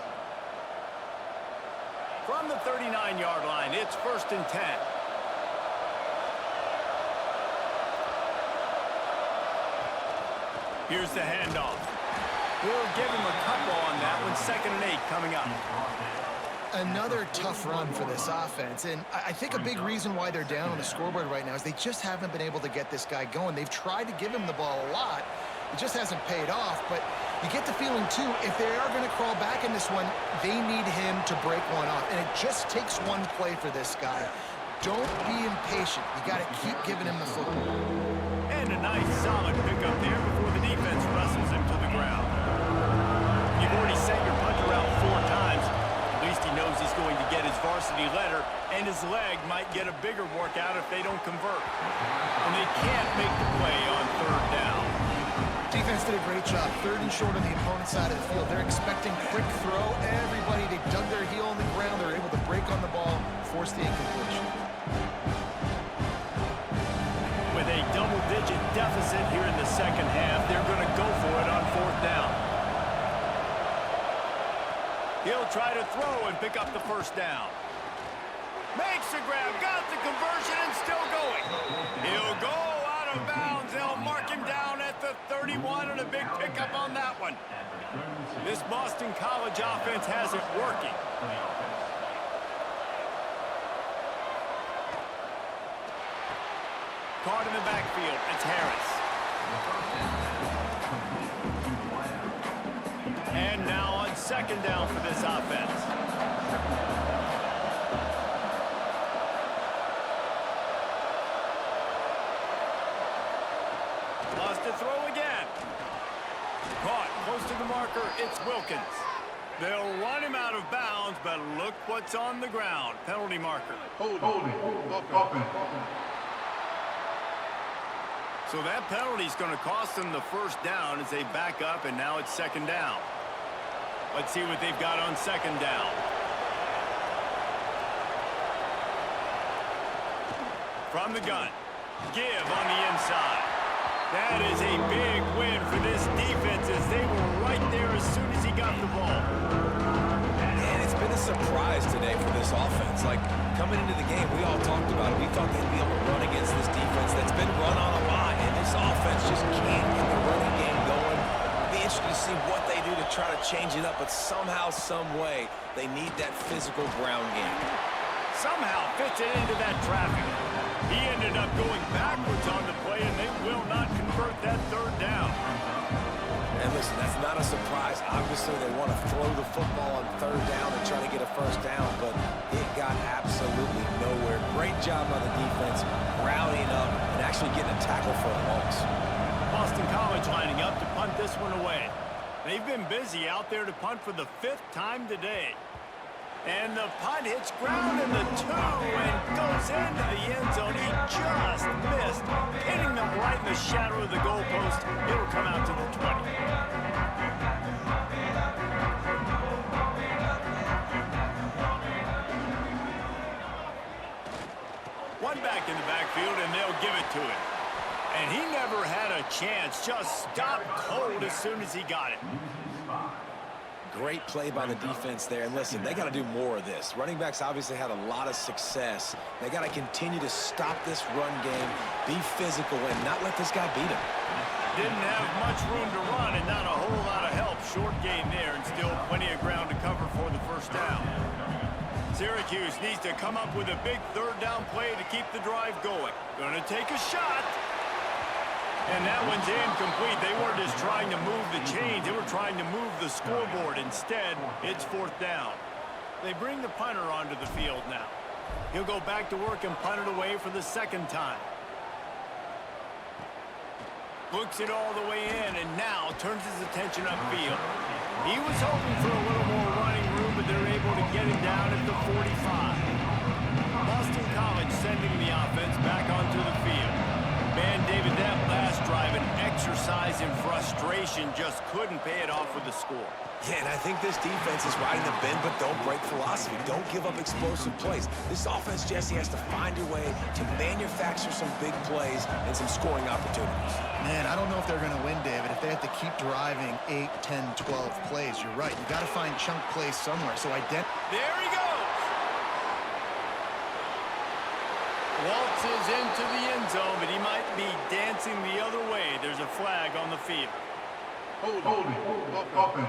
From the 39-yard line, it's 1st and 10. Here's the handoff. We'll give him a couple on that one. 2nd and 8 coming up. Another tough run for this offense, and I think a big reason why they're down on the scoreboard right now is they just haven't been able to get this guy going. They've tried to give him the ball a lot. It just hasn't paid off, but you get the feeling, too, if they are going to crawl back in this one, they need him to break one off, and it just takes one play for this guy. Don't be impatient. You got to keep giving him the football. And a nice, solid pickup there before the defense wrestles him to the ground. You've already sent your punter out 4 times. At least he knows he's going to get his varsity letter, and his leg might get a bigger workout if they don't convert. And they can't make the play on 3rd down. Defense did a great job. 3rd and short on the opponent's side of the field. They're expecting quick throw. Everybody, they dug their heel on the ground. They're able to break on the ball, force the incompletion. With a double-digit deficit here in the second half, they're going to go for it on 4th down. He'll try to throw and pick up the 1st down. Makes the grab, got the conversion, and still going. He'll go out of bounds. They'll mark him down at the 31, and a big pickup on that one. This Boston College offense has it working. Caught in the backfield. It's Harris. And now on 2nd down for this offense. Lost to throw again. Caught close to the marker. It's Wilkins. They'll run him out of bounds, but look what's on the ground. Penalty marker. Holding. Offense. So that penalty's going to cost them the first down as they back up, and now it's second down. Let's see what they've got on second down. From the gun. Give on the inside. That is a big win for this defense as they were right there as soon as he got the ball. And it's been a surprise today for this offense. Like, coming into the game, we all talked about it. We thought they'd be able to run against this defense that's been run on a lot, and this offense just can't get the running game going. Be interested to see what they do to try to change it up, but somehow, some way, they need that physical ground game. Somehow fits it into that traffic. He ended up going backwards on the play, and they will not convert that third down. And listen, that's not a surprise. Obviously, they want to throw the football on third down and try to get a first down, but it got absolutely nowhere. Great job by the defense, rallying up and actually getting a tackle for a loss. Boston College lining up to punt this one away. They've been busy out there to punt for the 5th time today. And the punt hits ground in the 2 and goes into the end zone. He just missed, hitting them right in the shadow of the goalpost. It'll come out to the 20. One back in the backfield, and they'll give it to him. And he never had a chance, just stopped cold as soon as he got it. Great play by the defense there. And listen, they got to do more of this. Running backs obviously had a lot of success. They got to continue to stop this run game, be physical, and not let this guy beat him. Didn't have much room to run and not a whole lot of help. Short game there and still plenty of ground to cover for the first down. Syracuse needs to come up with a big third down play to keep the drive going. Gonna take a shot. And that one's incomplete. They weren't just trying to move the chains. They were trying to move the scoreboard. Instead, it's fourth down. They bring the punter onto the field now. He'll go back to work and punt it away for the second time. Looks it all the way in and now turns his attention upfield. He was hoping for a little more running room, but they're able to get him down at the 45. Boston College sending the offense back onto the field. Man, David, that last drive, an exercise in frustration, just couldn't pay it off with the score. Yeah, and I think this defense is riding the bend but don't break philosophy. Don't give up explosive plays. This offense, Jesse, has to find a way to manufacture some big plays and some scoring opportunities. Man, I don't know if they're going to win, David, if they have to keep driving 8, 10, 12 plays. You're right. You got to find chunk plays somewhere. So there he goes. Waltzes into the end zone, but he might be dancing the other way. There's a flag on the field. Holding. Offense.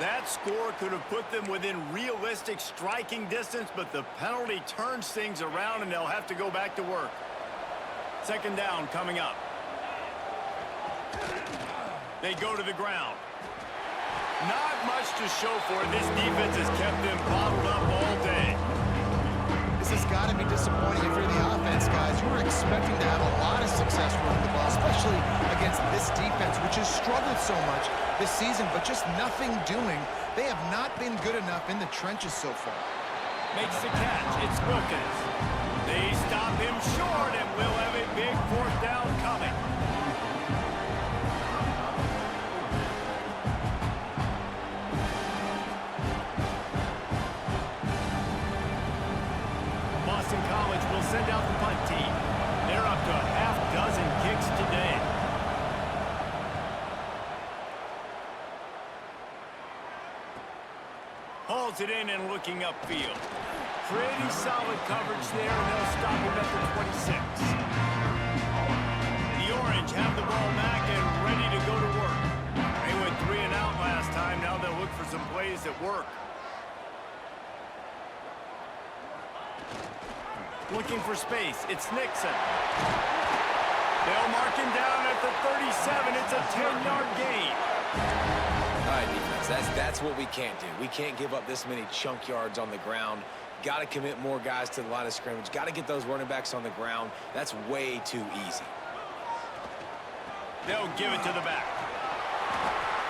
That score could have put them within realistic striking distance, but the penalty turns things around, and they'll have to go back to work. Second down coming up. They go to the ground. Not much to show for it. This defense has kept them bottled up all day. this has got to be disappointing if you're the offense, guys. You were expecting to have a lot of success running the ball, especially against this defense, which has struggled so much this season, but just nothing doing. They have not been good enough in the trenches so far. Makes the catch. It's Wilkins. They stop him short, and we'll have a big fourth down coming. Boston College will send out the punt team. They're up to a half dozen kicks today. Hauls it in and looking upfield. Pretty solid coverage there, and they'll stop him at the 26. The Orange have the ball back and ready to go to work. They went 3 and out last time. Now they'll look for some plays that work. Looking for space. It's Nixon. They'll mark him down at the 37. It's a 10-yard gain. All right, defense, that's what we can't do. We can't give up this many chunk yards on the ground. Got to commit more guys to the line of scrimmage. Got to get those running backs on the ground. That's way too easy. They'll give it to the back.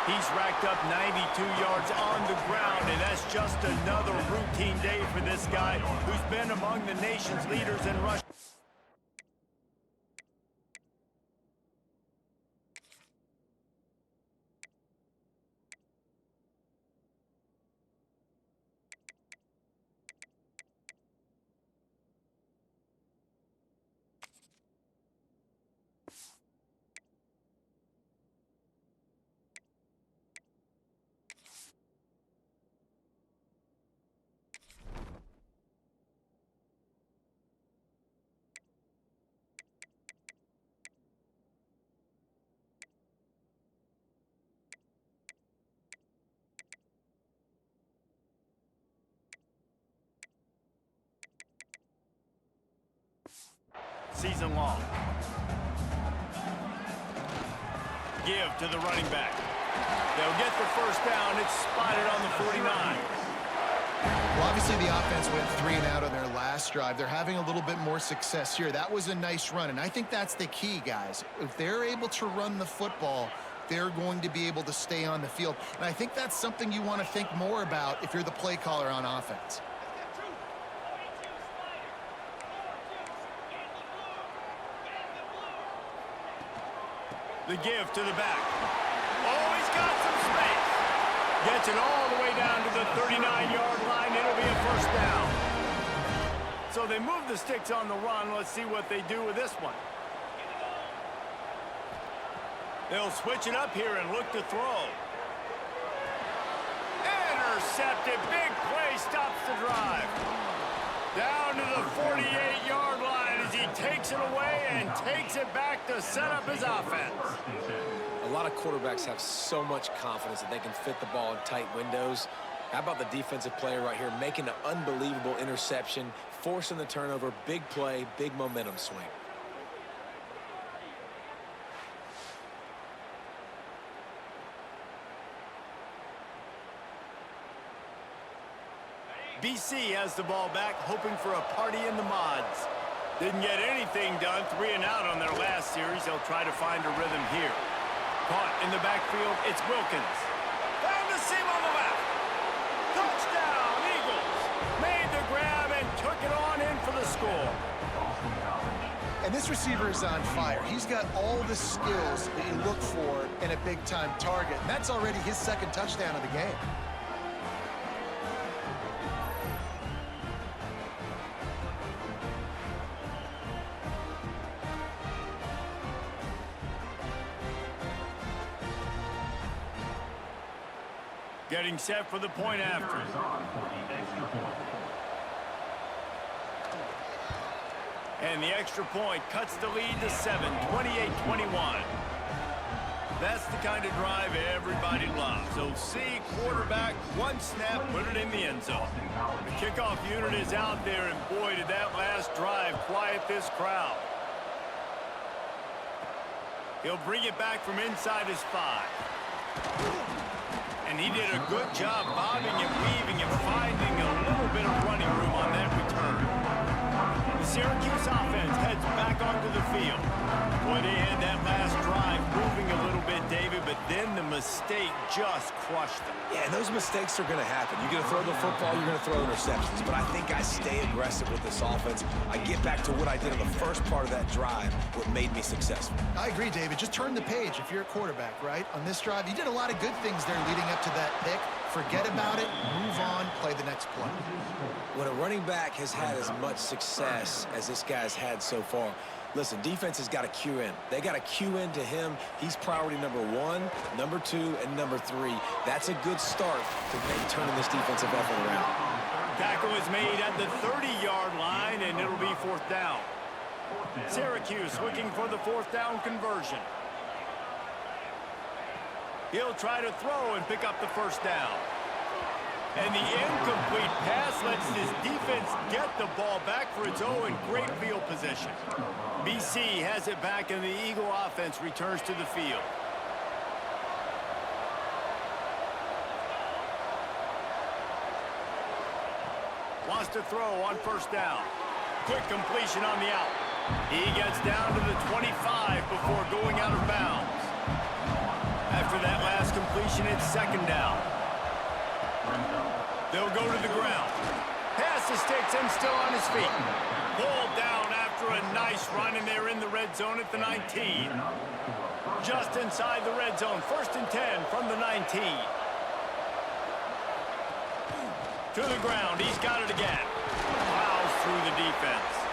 He's racked up 92 yards on the ground, and that's just another routine day for this guy who's been among the nation's leaders in rush. Season long. Give to the running back. They'll get the first down. It's spotted on the 49. Well, obviously the offense went 3 and out on their last drive. They're having a little bit more success here. That was a nice run, and I think that's the key, guys. If they're able to run the football, they're going to be able to stay on the field. And I think that's something you want to think more about if you're the play caller on offense. The give to the back. Oh, he's got some space. Gets it all the way down to the 39-yard line. It'll be a first down. So they move the sticks on the run. Let's see what they do with this one. They'll switch it up here and look to throw. Intercepted. Big play stops the drive. Down to the 48-yard line as he takes it away and takes it back to set up his offense. A lot of quarterbacks have so much confidence that they can fit the ball in tight windows. How about the defensive player right here making an unbelievable interception, forcing the turnover, big play, big momentum swing. BC has the ball back, hoping for a party in the mods. Didn't get anything done, 3 and out on their last series. They'll try to find a rhythm here. Caught in the backfield, it's Wilkins. Found the seam on the left. Touchdown, Eagles. Made the grab and took it on in for the score. And this receiver is on fire. He's got all the skills that you look for in a big-time target. And that's already his second touchdown of the game. Getting set for the point after. And the extra point cuts the lead to 7, 28-21. That's the kind of drive everybody loves. So see quarterback, one snap, put it in the end zone. The kickoff unit is out there, and boy, did that last drive quiet this crowd. He'll bring it back from inside his 5. And he did a good job bobbing and weaving and finding a little bit of running room on that return. The Syracuse offense heads back onto the field. Boy, they had that last drive moving a little bit, David, but then the mistake just crushed them. Yeah, and those mistakes are going to happen. You're going to throw the football, you're going to throw interceptions. But I think I stay aggressive with this offense. I get back to what I did in the first part of that drive, what made me successful. I agree, David. Just turn the page if you're a quarterback, right? On this drive, you did a lot of good things there leading up to that pick. Forget about it, move on, play the next play. When a running back has had as much success as this guy's had so far, listen, defense has got to cue in. They got to cue in to him. He's priority number 1, number 2, and number 3. That's a good start to maybe turning this defensive effort around. Tackle is made at the 30-yard line, and it'll be 4th down. Syracuse looking for the 4th down conversion. He'll try to throw and pick up the first down. And the incomplete pass lets his defense get the ball back for its own great field position. BC has it back, and the Eagle offense returns to the field. Wants to throw on 1st down. Quick completion on the out. He gets down to the 25 before going out of bounds. After that last completion, it's second down. They'll go to the ground. Pass the sticks and still on his feet. Pulled down after a nice run, and they're in the red zone at the 19. Just inside the red zone, 1st and 10 from the 19. To the ground, he's got it again. Plows through the defense.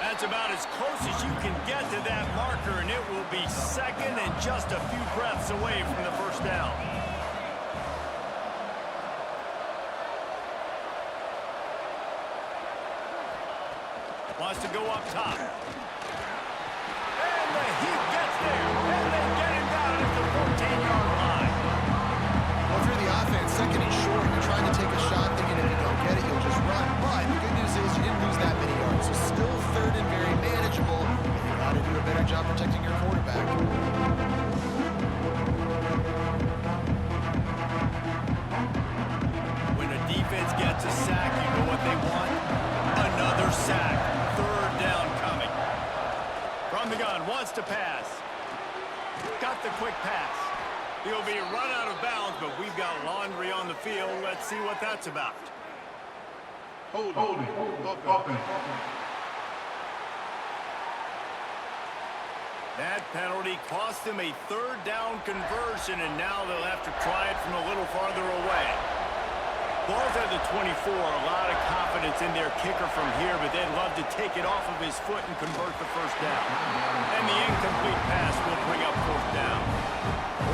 That's about as close as you can get to that marker, and it will be second and just a few breaths away from the first down. Wants to go up top. And he gets there. And they get him down at the 14-yard line. Well, if you're the offense, second and short, you're trying to take a shot thinking if you don't get it, you'll just run. But the good news is you didn't lose that many yards. So still third and very manageable. You got to do a better job protecting your quarterback. When a defense gets a sack, you know what they want? Another sack. Third down coming. From the gun, wants to pass. Got the quick pass. He'll be run out of bounds, but we've got laundry on the field. Let's see what that's about. Holding. Offense. That penalty cost them a third down conversion, and now they'll have to try it from a little farther away. Ball's at the 24, a lot of confidence in their kicker from here, but they'd love to take it off of his foot and convert the first down. And the incomplete pass will bring up fourth down.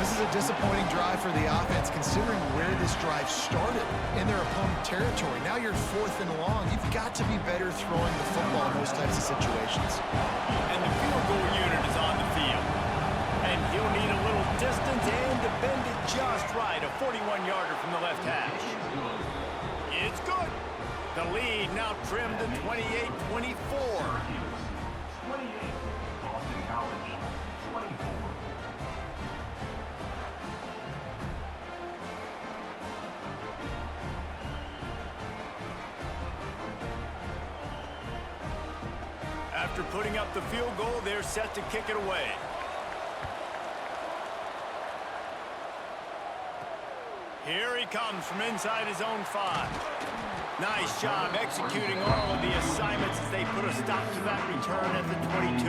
This is a disappointing drive for the offense, considering where this drive started in their opponent territory. Now you're 4th and long. You've got to be better throwing the football in those types of situations. And the field goal unit is on the field. And he'll need a little distance and to bend it just right. A 41-yarder from the left hash. It's good. The lead now trimmed to 28-24. 28, Boston College, 24. After putting up the field goal, they're set to kick it away. Here he comes from inside his own 5. Nice job executing all of the assignments as they put a stop to that return at the 22.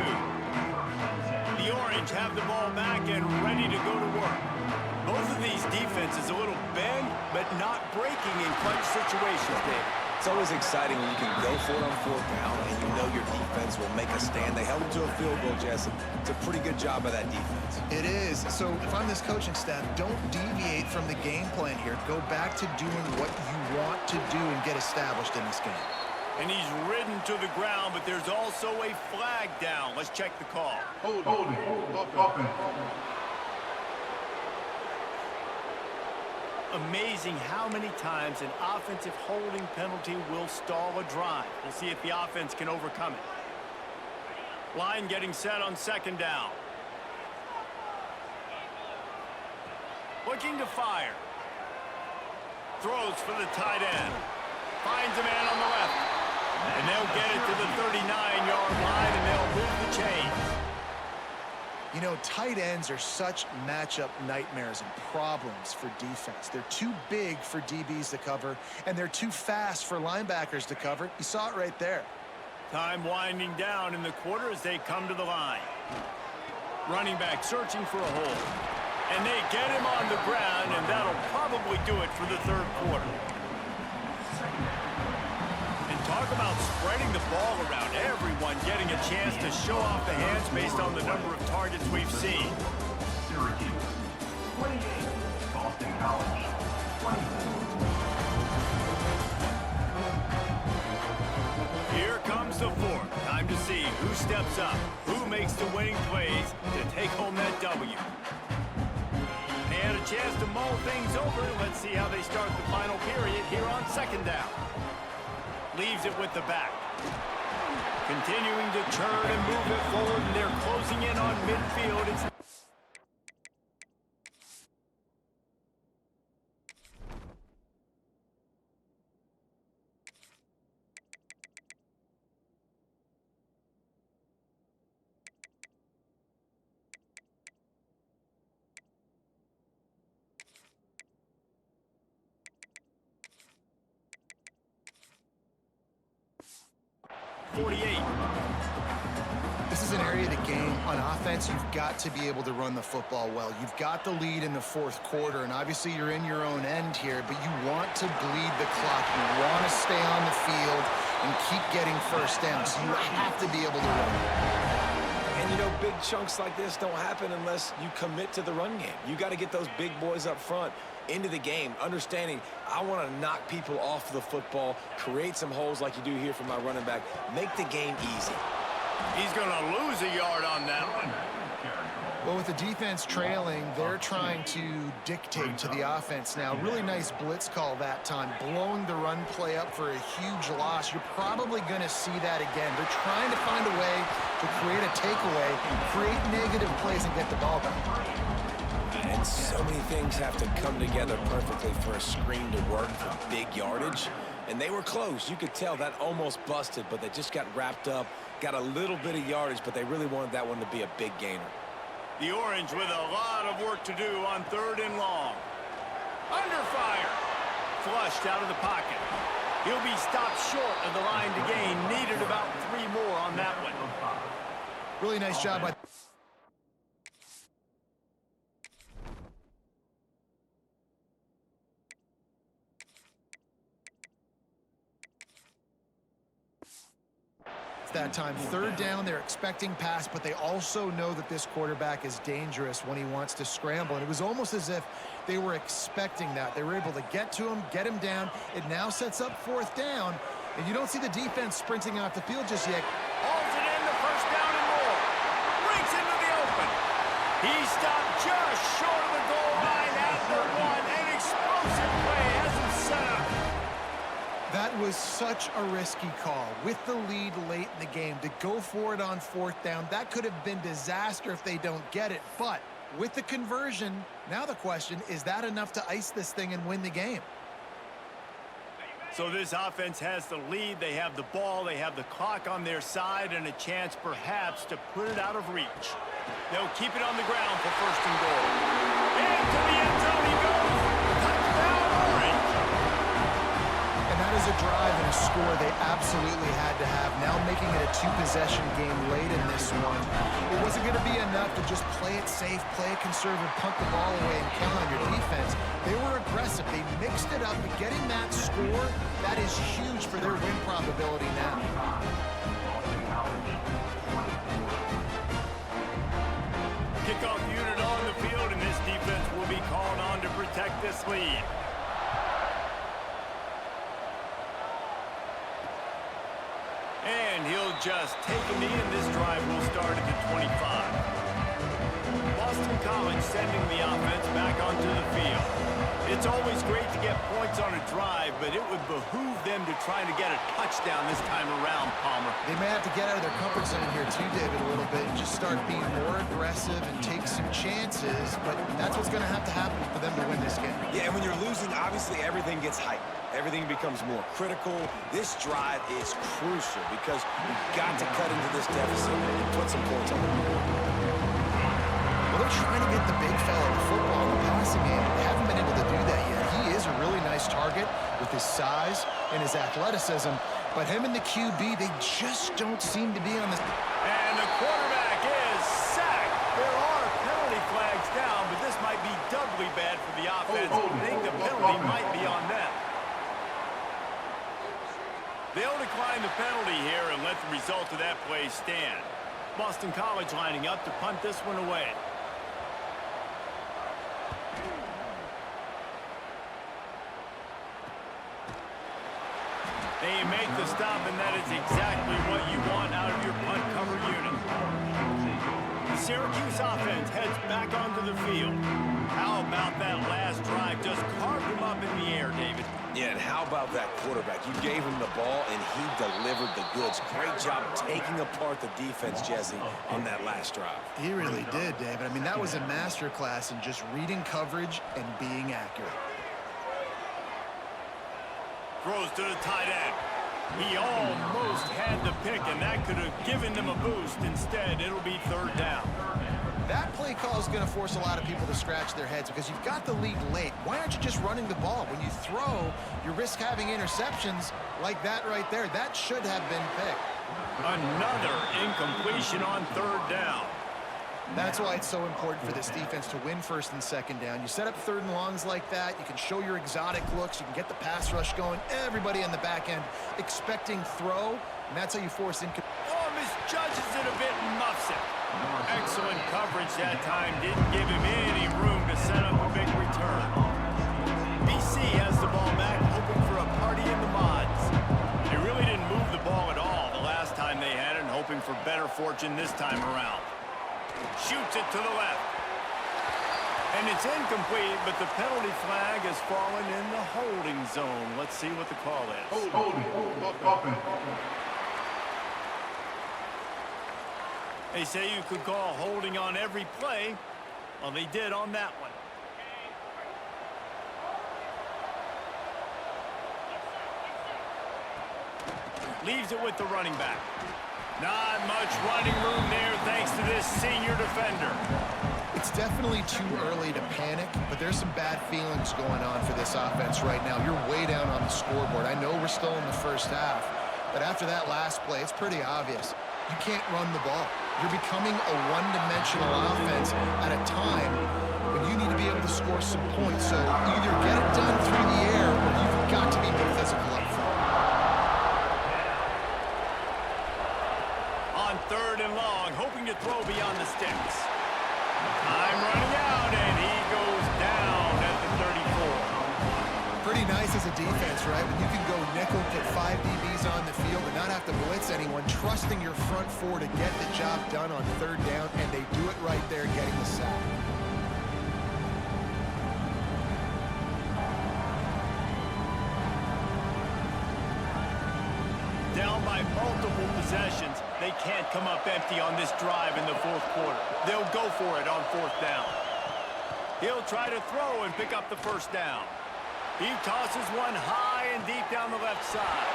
The Orange have the ball back and ready to go to work. Both of these defenses a little bend, but not breaking in clutch situations, David. It's always exciting when you can go for it on 4th down and you know your defense will make a stand. They held them to a field goal, Jess. It's a pretty good job by that defense. It is. So if I'm this coaching staff, don't deviate from the game plan here. Go back to doing what you want to do and get established in this game. And he's ridden to the ground, but there's also a flag down. Let's check the call. Holding. Offense. Amazing how many times an offensive holding penalty will stall a drive. We'll see if the offense can overcome it. Line getting set on second down. Looking to fire. Throws for the tight end. Finds a man on the left. And they'll get it to the 39-yard line, and they'll move the chains. You know, tight ends are such matchup nightmares and problems for defense. They're too big for DBs to cover, and they're too fast for linebackers to cover. You saw it right there. Time winding down in the quarter as they come to the line. Running back searching for a hole. And they get him on the ground, and that'll probably do it for the third quarter. Talk about spreading the ball around, everyone getting a chance to show off the hands based on the number of targets we've seen. Syracuse, 28, Boston College, 24. Here comes the fourth. Time to see who steps up, who makes the winning plays to take home that W. They had a chance to mull things over. Let's see how they start the final period here on second down. Leaves it with the back. Continuing to turn and move it forward, and they're closing in on midfield. It's 48. This is an area of the game. On offense, you've got to be able to run the football well. You've got the lead in the fourth quarter, and obviously you're in your own end here, but you want to bleed the clock. You want to stay on the field and keep getting first down, so you have to be able to run. And, you know, big chunks like this don't happen unless you commit to the run game. You got to get those big boys up front into the game, understanding I want to knock people off the football, create some holes like you do here for my running back, make the game easy. He's going to lose a yard on that one. Well, with the defense trailing, they're trying to dictate to the offense now. Really nice blitz call that time, blowing the run play up for a huge loss. You're probably going to see that again. They're trying to find a way to create a takeaway, create negative plays, and get the ball back. And so many things have to come together perfectly for a screen to work for big yardage. And they were close. You could tell that almost busted, but they just got wrapped up, got a little bit of yardage, but they really wanted that one to be a big gainer. The Orange with a lot of work to do on 3rd and long. Under fire. Flushed out of the pocket. He'll be stopped short of the line to gain. Needed about 3 more on that one. Really nice job by... that time. 3rd down, they're expecting pass, but they also know that this quarterback is dangerous when he wants to scramble. And it was almost as if they were expecting that. They were able to get to him, get him down. It now sets up 4th down, and you don't see the defense sprinting off the field just yet. Hauls it in, the 1st down and more. Breaks into the open. He stopped just short of the goal line after one. An explosive play has him set up. That was such a risky call. With the lead late in the game, to go for it on 4th down, that could have been disaster if they don't get it. But with the conversion, now the question, is that enough to ice this thing and win the game? So this offense has the lead. They have the ball. They have the clock on their side and a chance perhaps to put it out of reach. They'll keep it on the ground for 1st and goal. Into the end zone he goes. Touchdown, Orange. That is a drive and a score they absolutely had to have. Now making it a 2-possession game late in this one. It wasn't going to be enough to just play it safe, play it conservative, punt the ball away, and count on your defense. They were aggressive. They mixed it up, but getting that score, that is huge for their win probability now. Kickoff unit on the field, and this defense will be called on to protect this lead. And he'll just take a knee, and this drive will start at the 25. Boston College sending the offense back onto the field. It's always great to get points on a drive, but it would behoove them to try to get a touchdown this time around, Palmer. They may have to get out of their comfort zone here too, David, a little bit, and just start being more aggressive and take some chances, but that's what's going to happen for them to win this game. Yeah, and when you're losing, obviously everything gets hyped. Everything becomes more critical. This drive is crucial because you've got to cut into this deficit and put some points on the board. Well, they're trying to get the big fella the football in the passing game. They haven't been able to do that yet. He is a really nice target with his size and his athleticism, but him and the QB, they just don't seem to be on the... And the quarterback is sacked. There are penalty flags down, but this might be doubly bad for the offense. I think the penalty might be on them. They'll decline the penalty here and let the result of that play stand. Boston College lining up to punt this one away. They make the stop, and that is exactly what you want out of your punt cover unit. The Syracuse offense heads back onto the field. How about that last drive? Just carved him up in the air, David. Yeah, and how about that quarterback? You gave him the ball, and he delivered the goods. Great job taking apart the defense, Jesse, on that last drive. He really did, David. I mean, that was a masterclass in just reading coverage and being accurate. Throws to the tight end. He almost had the pick, and that could have given them a boost. Instead, it'll be 3rd down. That play call is going to force a lot of people to scratch their heads because you've got the lead late. Why aren't you just running the ball? When you throw, you risk having interceptions like that right there. That should have been picked. Another incompletion on third down. That's why it's so important for this defense to win first and second down. You set up third and longs like that, you can show your exotic looks, you can get the pass rush going, everybody on the back end expecting throw, and that's how you force in. Oh, misjudges it a bit and muffs it. Excellent coverage that time. Didn't give him any room to set up a big return. BC has the ball back, hoping for a party in the mods. They really didn't move the ball at all the last time they had it, and hoping for better fortune this time around. Shoots it to the left. And it's incomplete, but the penalty flag has fallen in the holding zone. Let's see what the call is. Holding. Offense. They say you could call holding on every play. Well, they did on that one. Leaves it with the running back. Not much running room there thanks to this senior defender. It's definitely too early to panic, but there's some bad feelings going on for this offense right now. You're way down on the scoreboard. I know we're still in the first half, but after that last play, it's pretty obvious. You can't run the ball. You're becoming a one-dimensional offense at a time when you need to be able to score some points. So either get it done through the air or you've got to be more physical up front. On third and long, hoping to throw beyond the sticks. Time running out, and he goes down at the 34. Pretty nice as a defense, right? When you can go nickel, put 5 DBs on the field and not have to blitz anyone, trusting your front four to get the job done on third down, and they do it right there, getting the sack. Down by multiple possessions, they can't come up empty on this drive in the fourth quarter. They'll go for it on fourth down. He'll try to throw and pick up the first down. He tosses one high and deep down the left side.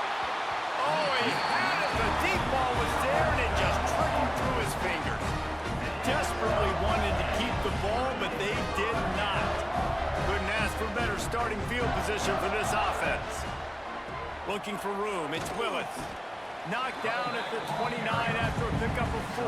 Oh, he had it. The deep ball was there, and it just trickled through his fingers. Desperately wanted to keep the ball, but they did not. Couldn't ask for better starting field position for this offense. Looking for room, it's Willis. Knocked down at the 29 after a pickup of 4.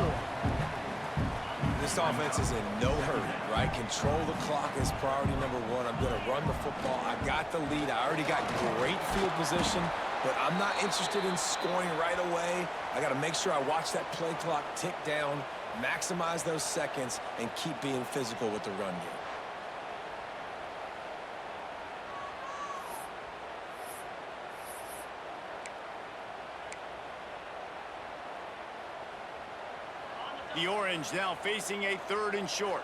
This offense is in no hurry, right? Control the clock is priority number one. I'm going to run the football. I got the lead. I already got great field position, but I'm not interested in scoring right away. I got to make sure I watch that play clock tick down, maximize those seconds, and keep being physical with the run game. The Orange now facing a third and short.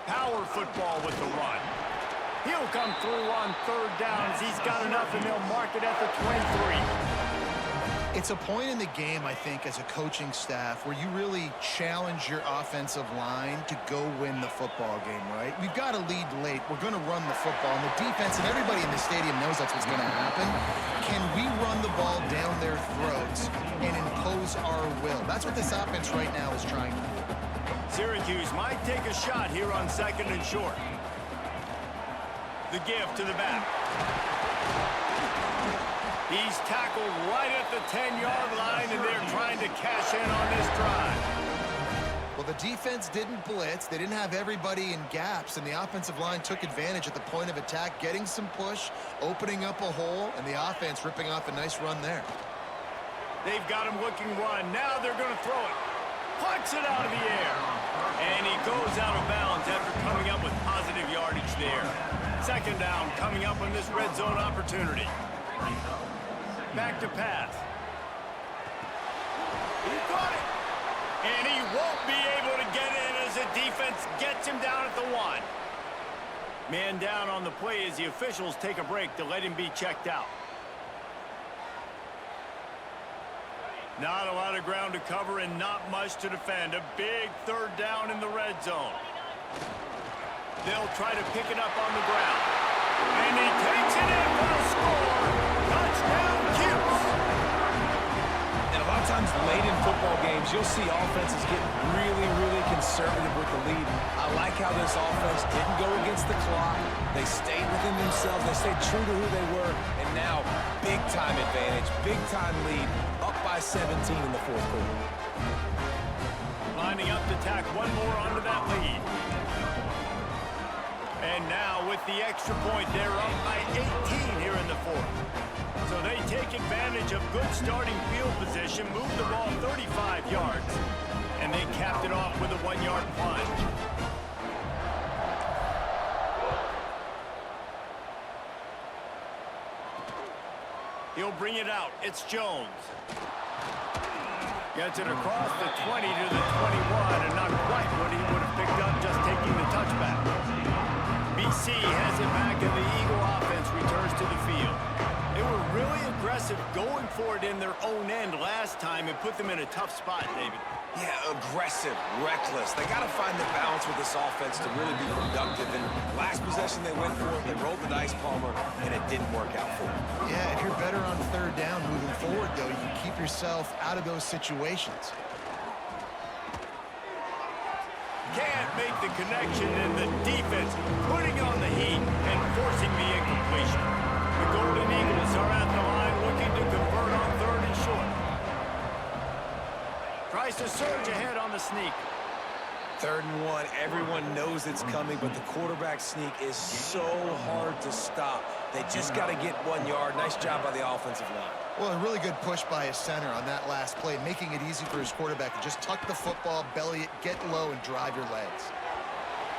Power football with the run. He'll come through on third downs. He's got enough, and they'll mark it at the 23. It's a point in the game, I think, as a coaching staff where you really challenge your offensive line to go win the football game, right? We've got to lead late. We're going to run the football. And the defense and everybody in the stadium knows that's what's going to happen. Can we run the ball down their throats and impose our will? That's what this offense right now is trying to do. Syracuse might take a shot here on second and short. The give to the back. He's tackled right at the 10-yard line, and they're trying to cash in on this drive. Well, the defense didn't blitz. They didn't have everybody in gaps, and the offensive line took advantage at the point of attack, getting some push, opening up a hole, and the offense ripping off a nice run there. They've got him looking run. Now they're going to throw it. Puts it out of the air. And he goes out of bounds after coming up with positive yardage there. Second down coming up on this red zone opportunity. Back to pass. He got it. And he won't be able to get in as the defense gets him down at the 1. Man down on the play as the officials take a break to let him be checked out. Not a lot of ground to cover and not much to defend. A big third down in the red zone. They'll try to pick it up on the ground. And he takes it in for the score. Touchdown, Cuse. And a lot of times late in football games, you'll see offenses getting really, really conservative with the lead. I like how this offense didn't go against the clock. They stayed within themselves. They stayed true to who they were. And now, big-time advantage, big-time lead, up by 17 in the fourth quarter. Lining up to tack one more onto that lead. And now with the extra point, they're up by 18 here in the fourth. So they take advantage of good starting field position, move the ball 35 yards, and they capped it off with a 1-yard plunge. He'll bring it out. It's Jones. Gets it across the 20 to the 21, and not quite what he would have picked up just taking the touchback. BC has it back, and the Eagle offense returns to the field. They were really aggressive going for it in their own end last time and put them in a tough spot, David. Yeah, aggressive, reckless. They got to find the balance with this offense to really be productive. And last possession they went for it, they rolled the dice, Palmer, and it didn't work out for them. Yeah, if you're better on third down moving forward, though, you can keep yourself out of those situations. Can't make the connection, and the defense putting on the heat and forcing the incompletion. The Golden Eagles are at the line looking to convert on third and short. Tries to surge ahead on the sneak. 3rd and 1, everyone knows it's coming, but the quarterback sneak is so hard to stop. They just got to get 1 yard. Nice job by the offensive line. Well, a really good push by his center on that last play, making it easy for his quarterback to just tuck the football, belly it, get low, and drive your legs.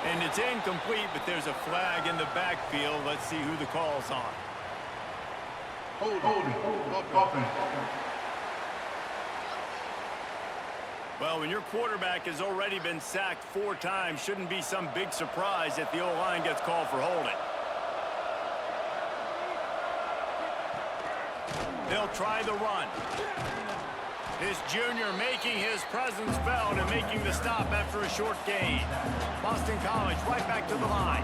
And it's incomplete, but there's a flag in the backfield. Let's see who the call's on. Holding. Offense. Well, when your quarterback has already been sacked 4 times, shouldn't be some big surprise that the O-line gets called for holding. They'll try the run. This junior making his presence felt and making the stop after a short gain. Boston College right back to the line.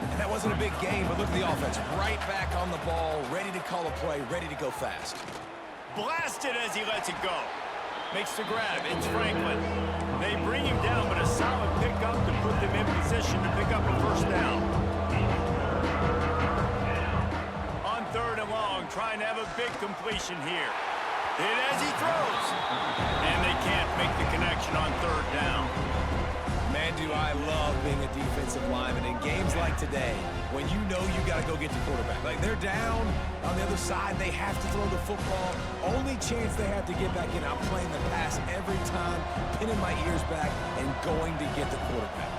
And that wasn't a big gain, but look at the offense. Right back on the ball, ready to call a play, ready to go fast. Blasted as he lets it go. Makes the grab. It's Franklin. They bring him down, but a solid pickup to put them in position to pick up a first down. On 3rd and long, trying to have a big completion here. Hit as he throws. And they can't make the connection on 3rd down. Man, do I love being a defensive lineman. In games like today, when you know you got to go get the quarterback. Like, they're down on the other side. They have to throw the football. Only chance they have to get back in. I'm playing the pass every time, pinning my ears back, and going to get the quarterback.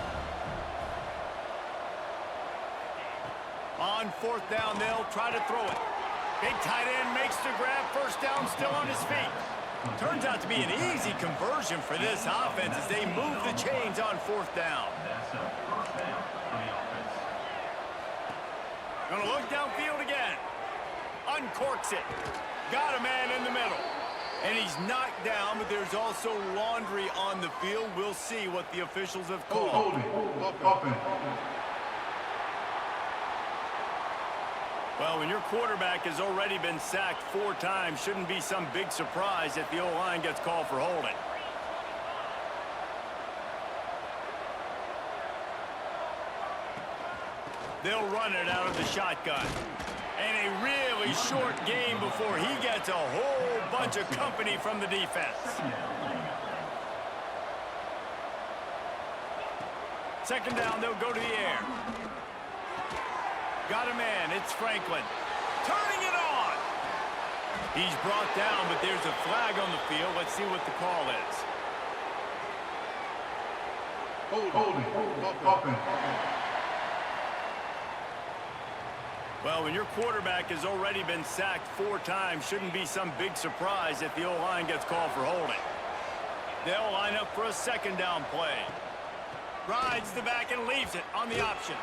On 4th down, they'll try to throw it. Big tight end makes the grab. First down, still on his feet. Turns out to be an easy conversion for this offense as they move the chains on 4th down. That's a first down for the offense. Gonna look downfield again. Uncorks it. Got a man in the middle. And he's knocked down, but there's also laundry on the field. We'll see what the officials have called. Holding. Offense. Well, when your quarterback has already been sacked 4 times, shouldn't be some big surprise that the O-line gets called for holding. They'll run it out of the shotgun. And a really short game before he gets a whole bunch of company from the defense. 2nd down, they'll go to the air. Got a man, it's Franklin. Turning it on! He's brought down, but there's a flag on the field. Let's see what the call is. Holding. Offense. Well, when your quarterback has already been sacked 4 times, shouldn't be some big surprise that the O-line gets called for holding. They'll line up for a 2nd down play. Rides the back and leaves it on the option.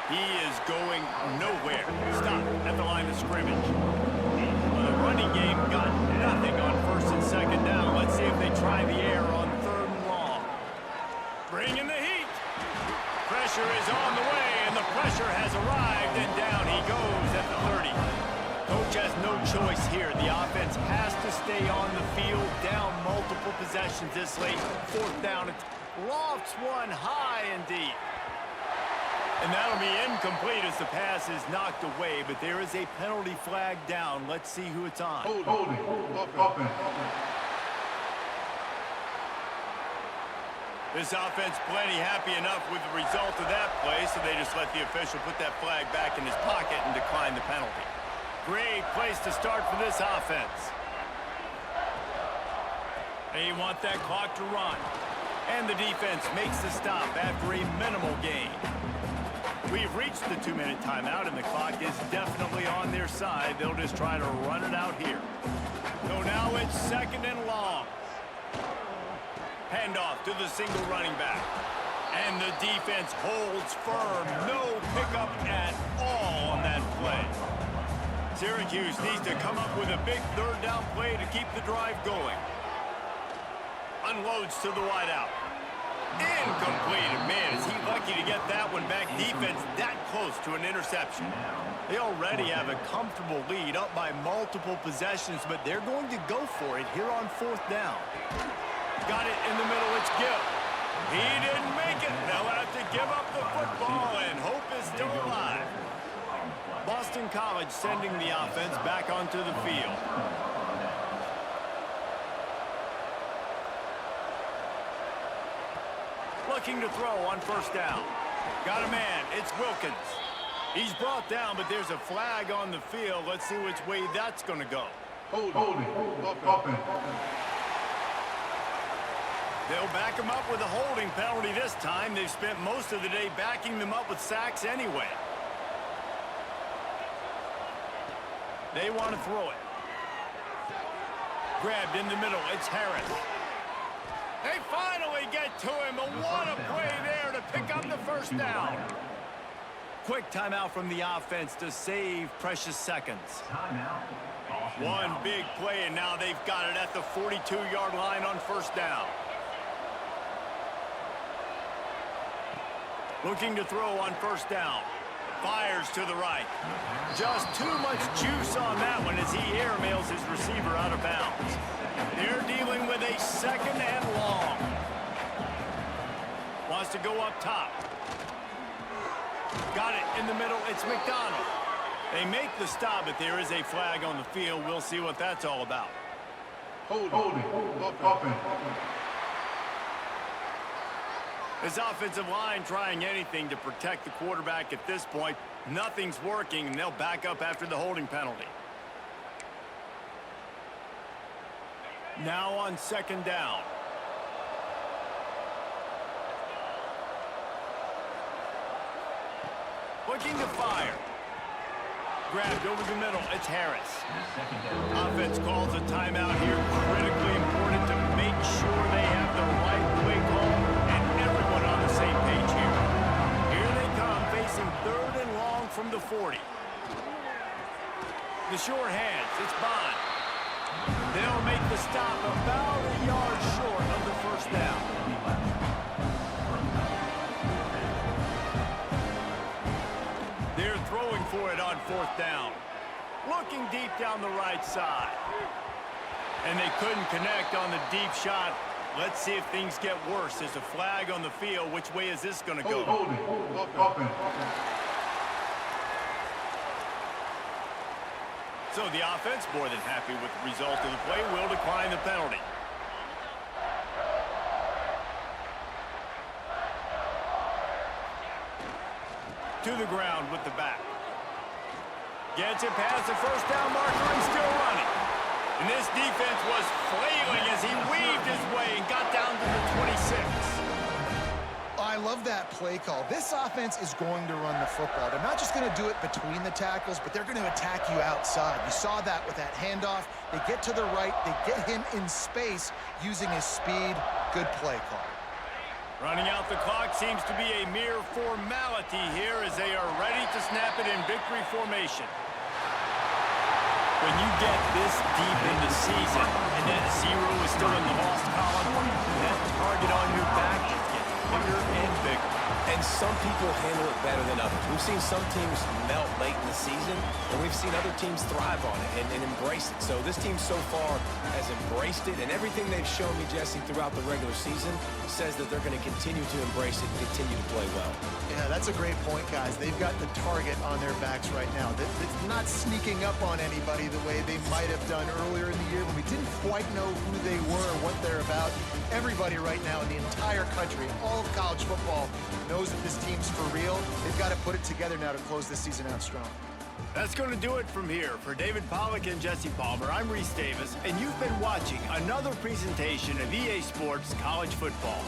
He is going nowhere. Stop at the line of scrimmage. Well, the running game got nothing on 1st and 2nd down. Let's see if they try the air on 3rd and long. Bringing the heat. Pressure is on the way, and the pressure has arrived, and down he goes at the 30. Coach coach has no choice here. The offense has to stay on the field, down multiple possessions this late. Fourth down, it lofts one high and deep. And that'll be incomplete as the pass is knocked away, but there is a penalty flag down. Let's see who it's on. Holding. Offense. This offense plenty happy enough with the result of that play, so they just let the official put that flag back in his pocket and decline the penalty. Great place to start for this offense. They want that clock to run. And the defense makes the stop after a minimal gain. We've reached the 2-minute timeout, and the clock is definitely on their side. They'll just try to run it out here. So now it's second and long. Handoff to the single running back. And the defense holds firm. No pickup at all on that play. Syracuse needs to come up with a big third down play to keep the drive going. Unloads to the wideout. Incomplete. Man, is he lucky to get that one back. Defense that close to an interception. They already have a comfortable lead, up by multiple possessions, but they're going to go for it here on fourth down. Got it in the middle, it's Gill. He didn't make it. They'll have to give up the football, and hope is still alive. Boston College sending the offense back onto the field. Looking to throw on first down. Got a man, it's Wilkins. He's brought down, but there's a flag on the field. Let's see which way that's going to go. Holding. Offense. They'll back him up with a holding penalty this time. They've spent most of the day backing them up with sacks anyway. They want to throw it. Grabbed in the middle. It's Harris. They finally get to him. What a play there to pick up the first down. Quick timeout from the offense to save precious seconds. One big play, and now they've got it at the 42-yard line on first down. Looking to throw on first down. Fires to the right. Just too much juice on that one as he airmails his receiver out of bounds. They're dealing with a second and long. Wants to go up top. Got it in the middle. It's McDonald. They make the stop, but there is a flag on the field. We'll see what that's all about. Holding. Offense. His offensive line trying anything to protect the quarterback at this point. Nothing's working, and they'll back up after the holding penalty. Now on second down. Looking to fire. Grabbed over the middle. It's Harris. Offense calls a timeout here. Critically important to make sure they have the right play call and everyone on the same page here. Here they come, facing third and long from the 40. The sure hands. It's Bond. They'll make the stop about a yard short of the first down. They're throwing for it on fourth down. Looking deep down the right side. And they couldn't connect on the deep shot. Let's see if things get worse. There's a flag on the field. Which way is this going to go? Holding. Offense. So the offense, more than happy with the result of the play, will decline the penalty. To the ground with the back. Gets it past the first down marker and still running. And this defense was flailing as he weaved his way and got down to the 26. I love that play call. This offense is going to run the football. They're not just going to do it between the tackles, but they're going to attack you outside. You saw that with that handoff. They get to the right. They get him in space using his speed. Good play call. Running out the clock seems to be a mere formality here as they are ready to snap it in victory formation. When you get this deep in the season and that 0 is still in the lost column, that target on your back is getting bigger and bigger. And some people handle it better than others. We've seen some teams melt late in the season, and we've seen other teams thrive on it and embrace it. So this team so far has embraced it, and everything they've shown me, Jesse, throughout the regular season says that they're going to continue to embrace it and continue to play well. Yeah, that's a great point, guys. They've got the target on their backs right now. It's not sneaking up on anybody the way they might have done earlier in the year when we didn't quite know who they were or what they're about. Everybody right now in the entire country, all of college football, knows that this team's for real. They've got to put it together now to close this season out strong. That's going to do it from here. For David Pollack and Jesse Palmer, I'm Reese Davis, and you've been watching another presentation of EA Sports College Football.